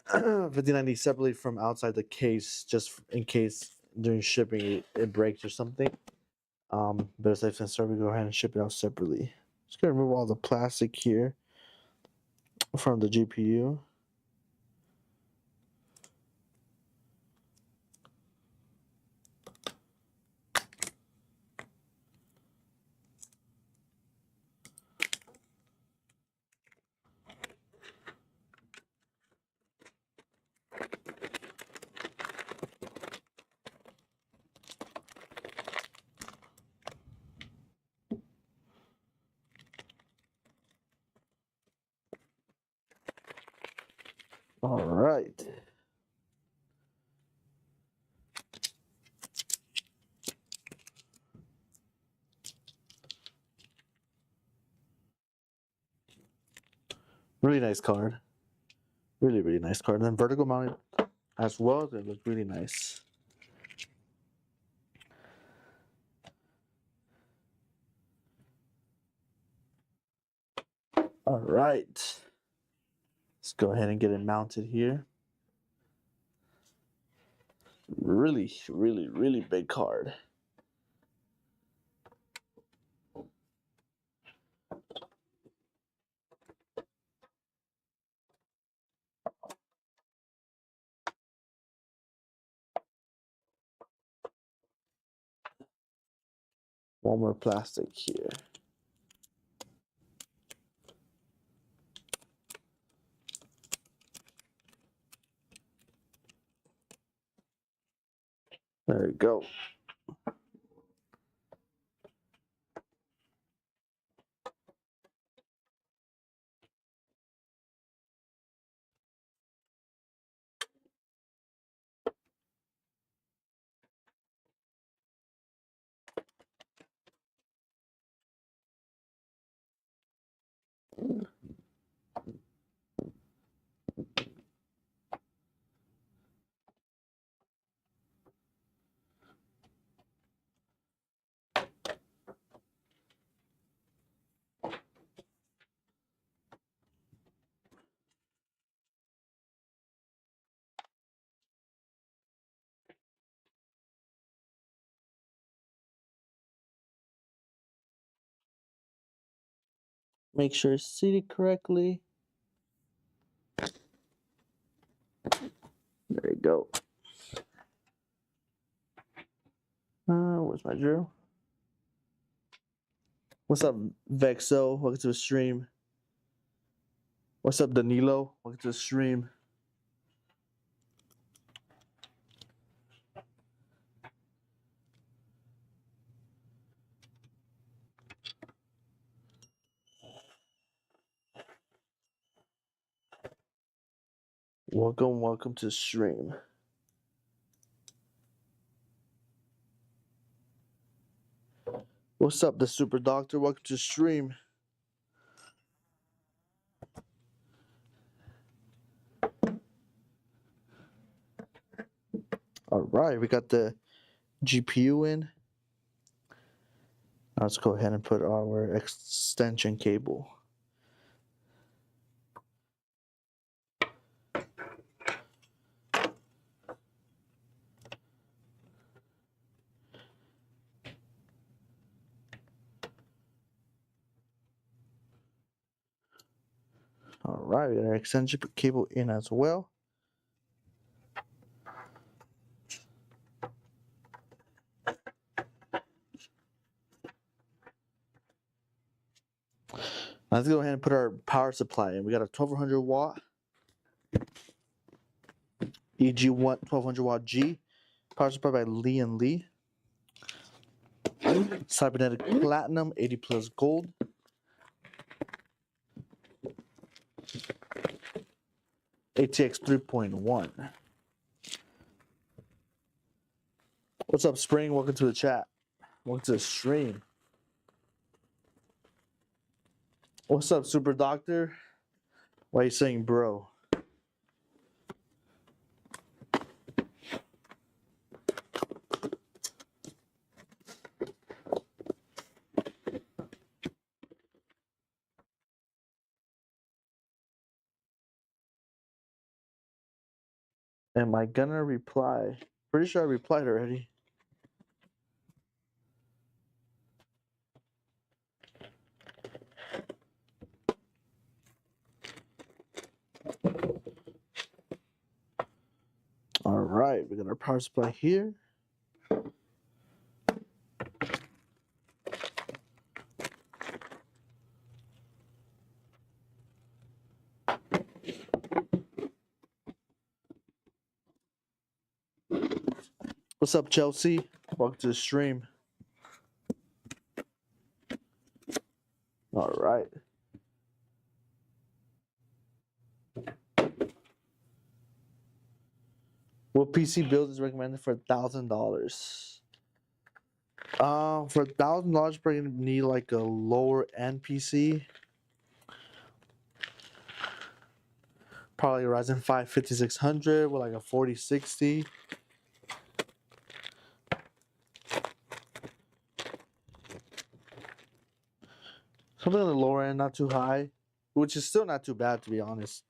5090 separately from outside the case, just in case during shipping it breaks or something. Better safe than sorry. We go ahead and ship it out separately. Just gonna remove all the plastic here from the GPU. All right. Really nice card. Really nice card. And then vertical mounted as well. They look really nice. All right. Let's go ahead and get it mounted here. Really big card. One more plastic here. There we go. Make sure it's seated correctly. There you go. Where's my drill? What's up, Vexo? Welcome to the stream. What's up, Danilo? Welcome to the stream. Welcome to the stream. What's up, the Super Doctor? Welcome to the stream. All right, we got the GPU in. Now let's go ahead and put our extension cable. All right, we got our extension cable in as well. Let's go ahead and put our power supply in. We got a 1200 watt EG1 1200 watt G power supply by Lee and Lee. Cybernetic Platinum 80 plus gold. ATX 3.1. What's up, Spring? Welcome to the chat. Welcome to the stream. What's up, Super Doctor? Why are you saying bro? Am I gonna reply? Pretty sure I replied already. All right, we got our power supply here. What's up, Chelsea? Welcome to the stream. All right. What PC build is recommended for $1,000? For $1,000, you're gonna need like a lower end PC. Probably a Ryzen 5 5600 with like a 4060. Something on the lower end, not too high, which is still not too bad to be honest.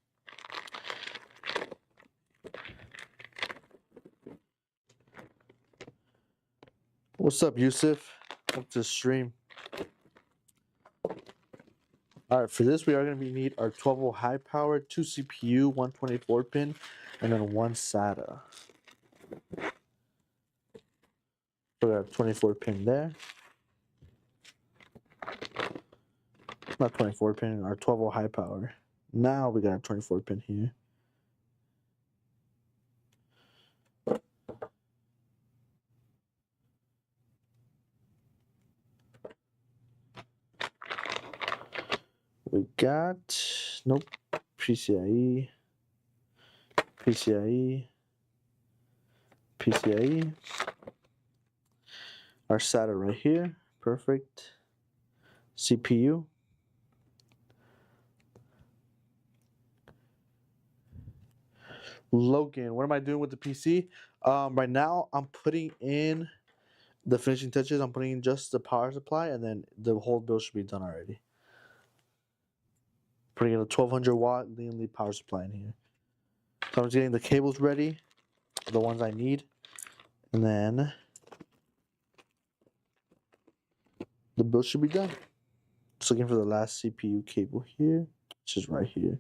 What's up, Yusuf? Welcome to the stream. All right, for this we are going to need our 12-volt high power, 2 CPU, 124 pin, and then 1 SATA. So we got a 24 pin there. Not 24 pin, our 12-volt high power. Now we got a 24 pin here. We got, nope, PCIe, PCIe, PCIe. Our SATA right here, perfect. CPU. Logan, what am I doing with the PC? Right now, I'm putting in the finishing touches. I'm putting in just the power supply, and then the whole build should be done already. Putting in a 1200 watt lean power supply in here. So I'm just getting the cables ready, the ones I need, and then the build should be done. Just looking for the last CPU cable here, which is right here.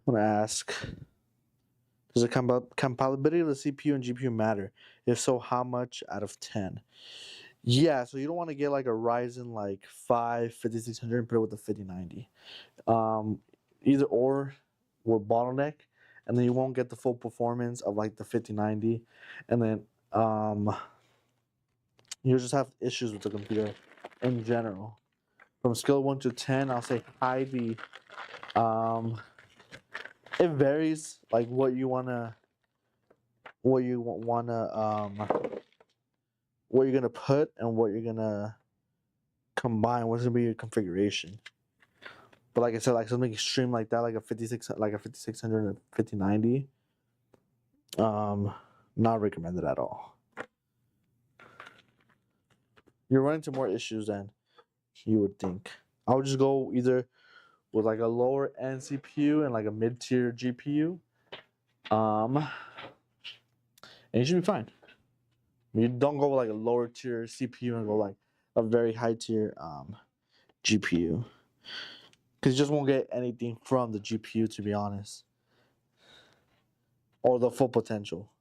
I'm gonna ask, does the compatibility of the CPU and GPU matter? If so, how much out of 10? Yeah, so you don't want to get like a Ryzen like 5 5600 and put it with the 5090. Either or will bottleneck, and then you won't get the full performance of like the 5090, and then you'll just have issues with the computer in general. From scale 1 to 10, I'll say highly. It varies, like what you're gonna put and what you're gonna combine. What's gonna be your configuration? But like I said, like something extreme like that, like a 5600 and a 5090, not recommended at all. You're running into more issues than you would think. I would just go either with like a lower end CPU and like a mid-tier GPU. And you should be fine. You don't go with like a lower tier CPU and go like a very high tier GPU. Because you just won't get anything from the GPU, to be honest. Or the full potential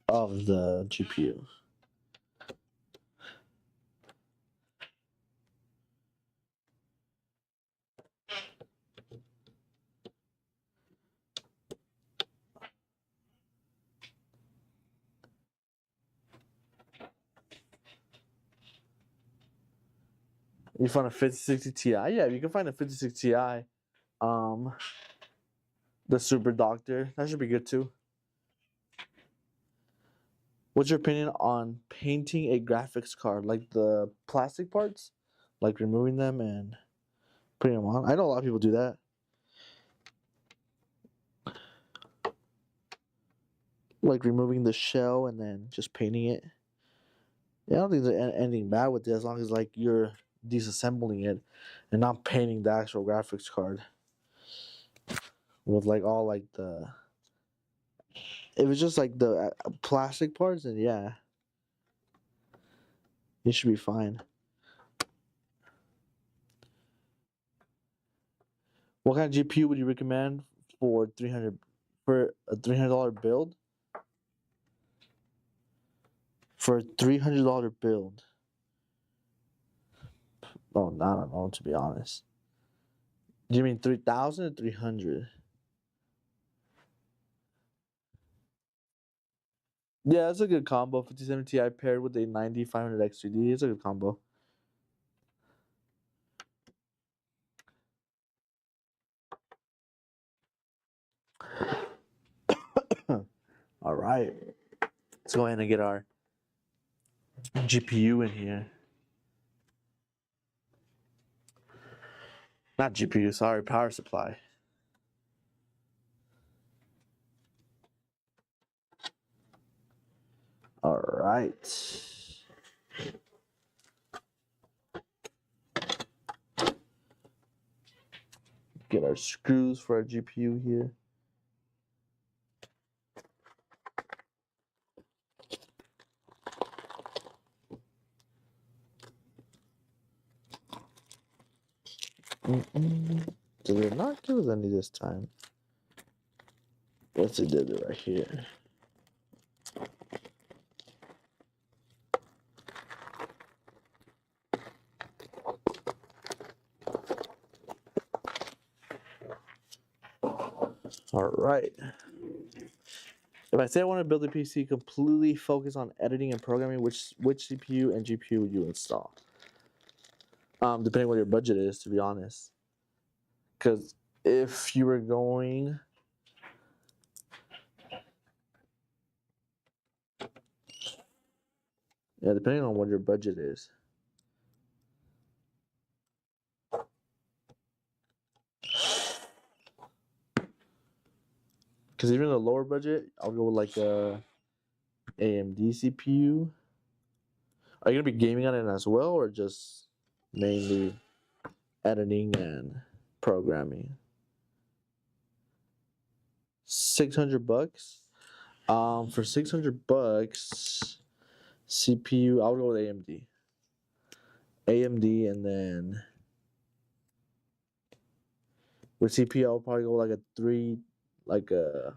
of the GPU. You find a 5060 Ti? Yeah, you can find a 5060 Ti. The Super Doctor. That should be good too. What's your opinion on painting a graphics card? Like the plastic parts? Like removing them and putting them on? I know a lot of people do that. Like removing the shell and then just painting it. Yeah, I don't think there's anything bad with it as long as like you're disassembling it and not painting the actual graphics card. with like all like the. If it's just like the plastic parts, then yeah, it should be fine. What kind of GPU would you recommend for a $300 build? For a $300 build. Oh, I don't know, to be honest. Do you mean 3,000 or 300? Yeah, it's a good combo. 57 Ti paired with a 9500 X3D. It's a good combo. All right. Let's go ahead and get our GPU in here. Not GPU, sorry, power supply. All right. Get our screws for our GPU here. Did it not give us any this time? Yes, it did it right here. All right. If I say I want to build a PC completely focused on editing and programming, which CPU and GPU would you install? Depending on what your budget is, to be honest. Because if you were going, yeah, depending on what your budget is. Because even the lower budget, I'll go with like a AMD CPU. Are you gonna be gaming on it as well, or just mainly editing and programming? $600. For $600, CPU, I'll go with AMD. AMD, and then with CPU, I'll probably go like a three, like a.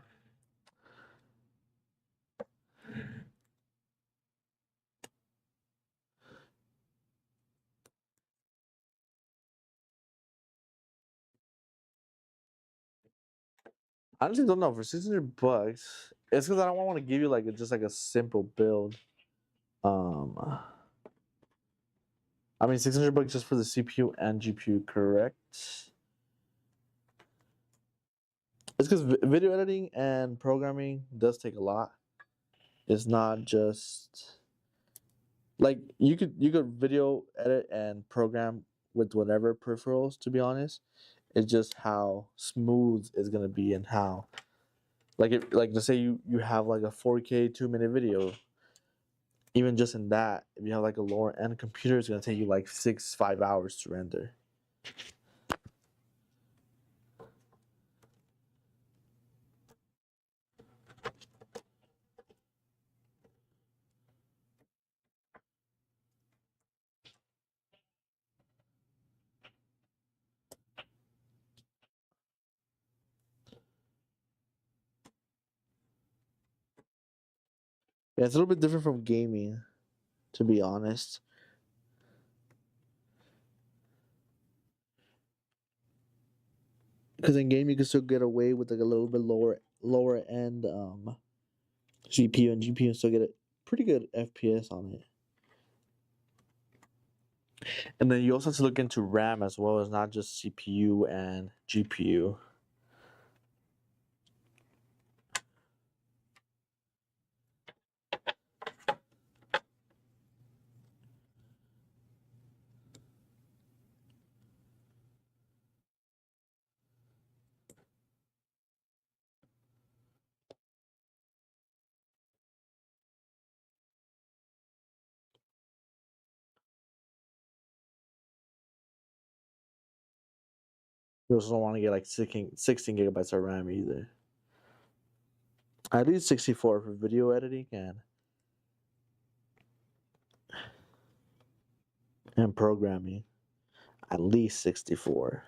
I honestly don't know, for $600. It's because I don't want to give you like just like a simple build. Um, I mean $600 just for the CPU and GPU, correct? It's because video editing and programming does take a lot. It's not just like you could video edit and program with whatever peripherals. To be honest, it's just how smooth it's gonna be and how like let's say you have like a 4K 2-minute video. Even just in that, if you have like a lower end computer, it's gonna take you like 5 hours to render. Yeah, it's a little bit different from gaming, to be honest. Because in game you can still get away with like a little bit lower end CPU and GPU and still get a pretty good FPS on it. And then you also have to look into RAM as well as not just CPU and GPU. You also don't want to get like 16 gigabytes of RAM either. At least 64 for video editing and programming. At least 64.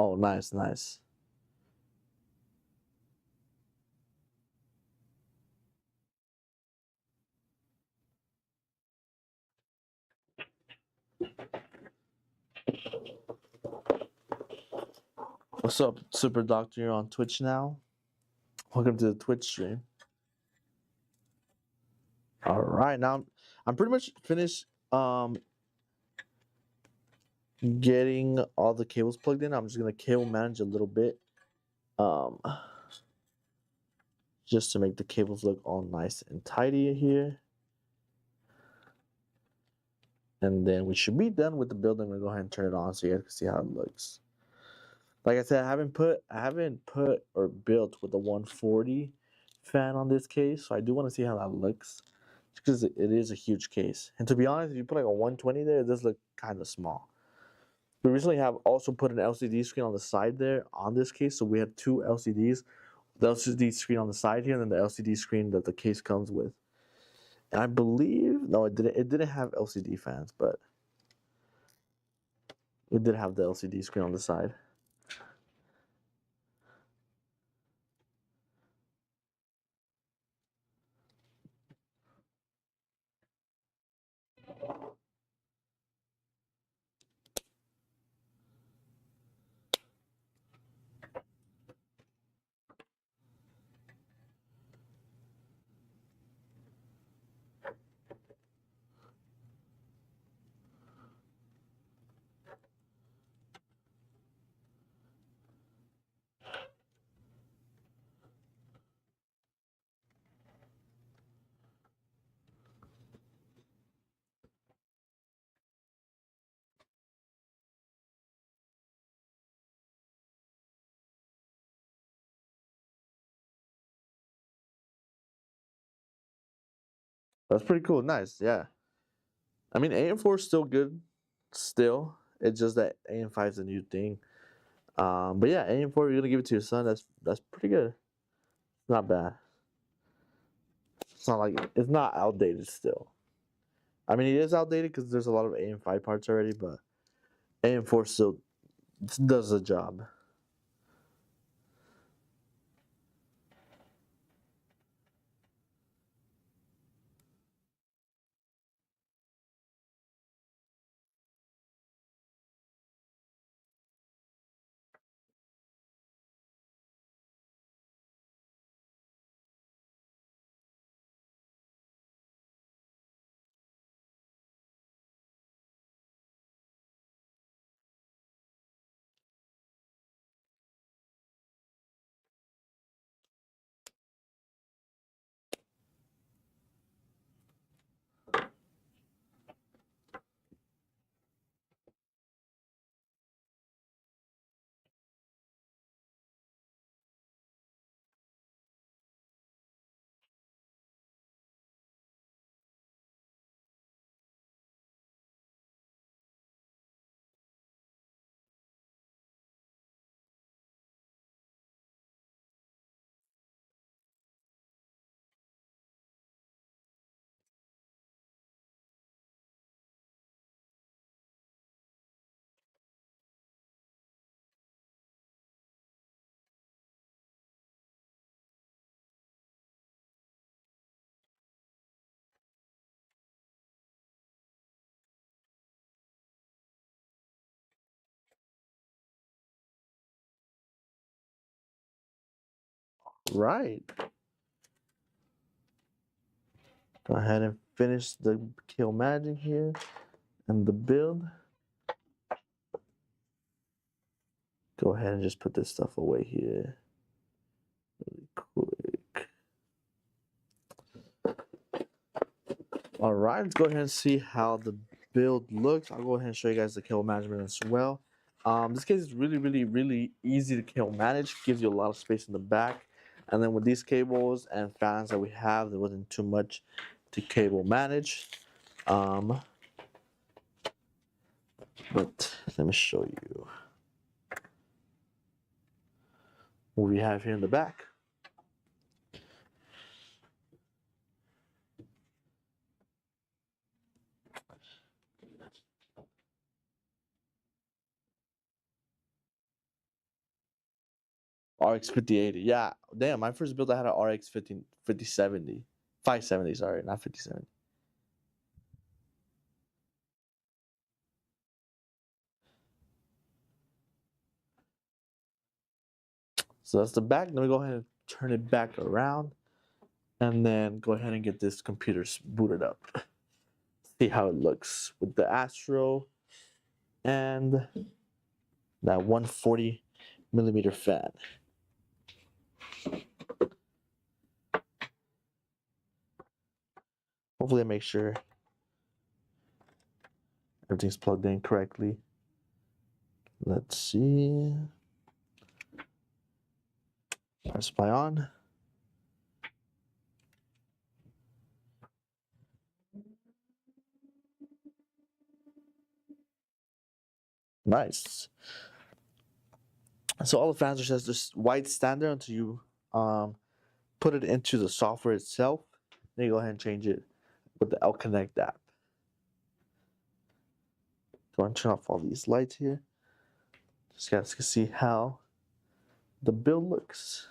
Oh, nice, nice. What's up, Super Doctor? You're on Twitch now. Welcome to the Twitch stream. All right, now I'm pretty much finished getting all the cables plugged in. I'm just gonna cable manage a little bit, um, just to make the cables look all nice and tidy here. And then we should be done with the build. I'm gonna go ahead and turn it on so you guys can see how it looks. Like I said, I haven't put or built with the 140 fan on this case, so I do want to see how that looks, because it is a huge case. And to be honest, if you put like a 120 there, it does look kind of small. We recently have also put an LCD screen on the side there on this case, so we have two LCDs. The LCD screen on the side here, and then the LCD screen that the case comes with. And I believe no, it didn't. It didn't have LCD fans, but it did have the LCD screen on the side. That's pretty cool. Nice, yeah. I mean, AM4 is still good. Still, it's just that AM5 is a new thing. But yeah, AM4, you're gonna give it to your son. That's pretty good. Not bad. It's not like it's not outdated still. I mean, it is outdated because there's a lot of AM5 parts already, but AM4 still does the job. Right. Go ahead and finish the kill magic here and the build. Go ahead and just put this stuff away here really quick. All right, let's go ahead and see how the build looks. I'll go ahead and show you guys the cable management as well. This case is really easy to cable manage. Gives you a lot of space in the back. And then with these cables and fans that we have, there wasn't too much to cable manage. But let me show you what we have here in the back. RX 5080. Yeah, damn, my first build I had an RX 5070. 570, sorry, not 5070. So that's the back. Then we go ahead and turn it back around. And then go ahead and get this computer booted up. See how it looks with the ASTRAL and that 140 millimeter fan. Hopefully I make sure everything's plugged in correctly. Let's see. Power supply on. Nice. So all the fans are just this white standard until you put it into the software itself. Then you go ahead and change it with the L Connect app. Go and turn off all these lights here. Just guys can see how the build looks.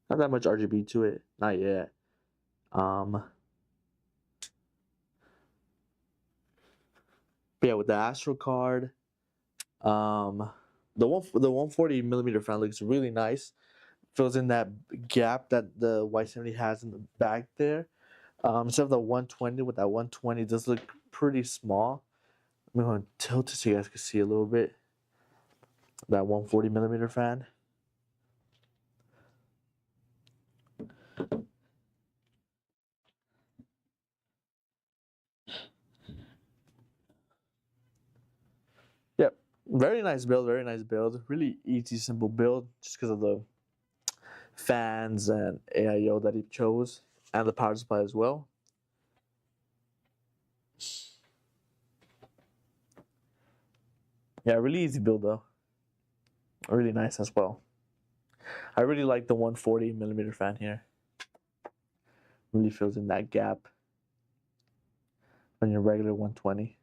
Not that much RGB to it, not yet. But yeah, with the Astral card, the 140 millimeter fan looks really nice. Fills in that gap that the Y70 has in the back there. Instead of the 120, with that 120 does look pretty small. I'm going to tilt it so you guys can see a little bit. That 140 millimeter fan. Yep, very nice build, very nice build. Really easy, simple build, just because of the fans and AIO that he chose, and the power supply as well. Yeah, really easy build though. Really nice as well. I really like the 140 millimeter fan here. Really fills in that gap on your regular 120.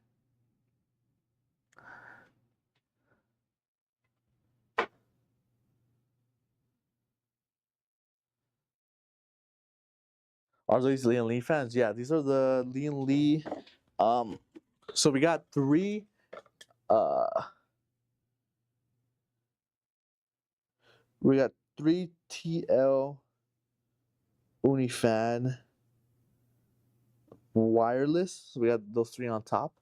Are these Lian Li fans? Yeah, these are the Lian Li. So we got three. We got three TL Unifan wireless. So we got those three on top.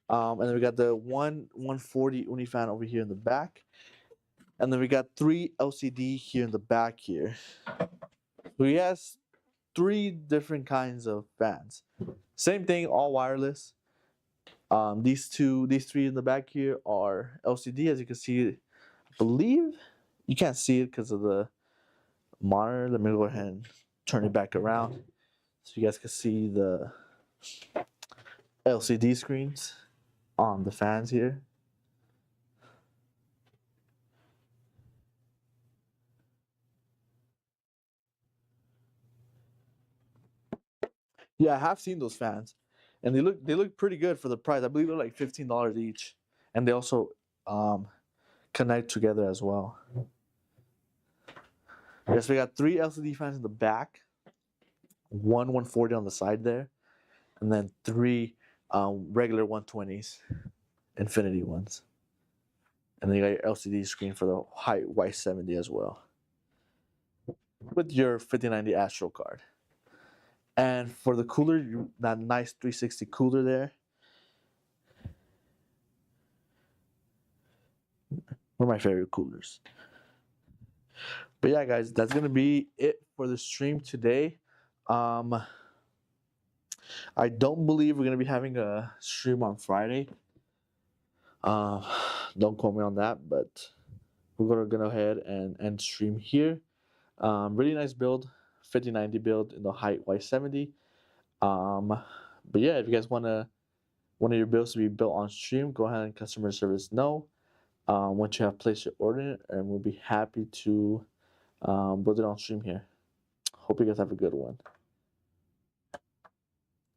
And then we got the 140 Unifan over here in the back. And then we got three LCD here in the back here. So he has three different kinds of fans. Same thing, all wireless. These three in the back here are LCD, as you can see. I believe you can't see it because of the monitor. Let me go ahead and turn it back around so you guys can see the LCD screens on the fans here. Yeah, I have seen those fans, and they look pretty good for the price. I believe they're like $15 each, and they also connect together as well. Yes, we got three LCD fans in the back, one 140 on the side there, and then three regular 120s, infinity ones. And then you got your LCD screen for the HYTE Y70 as well, with your 5090 Astral card. And for the cooler, that nice 360 cooler there. One of my favorite coolers. But yeah, guys, that's gonna be it for the stream today. Um, I don't believe we're gonna be having a stream on Friday. Uh, don't quote me on that, but we're gonna go ahead and end stream here. Really nice build, 5090 build in the HYTE Y70. But yeah, if you guys wanna one of your builds to be built on stream, go ahead and customer service know. Once you have placed your order, and we'll be happy to build it on stream here. Hope you guys have a good one.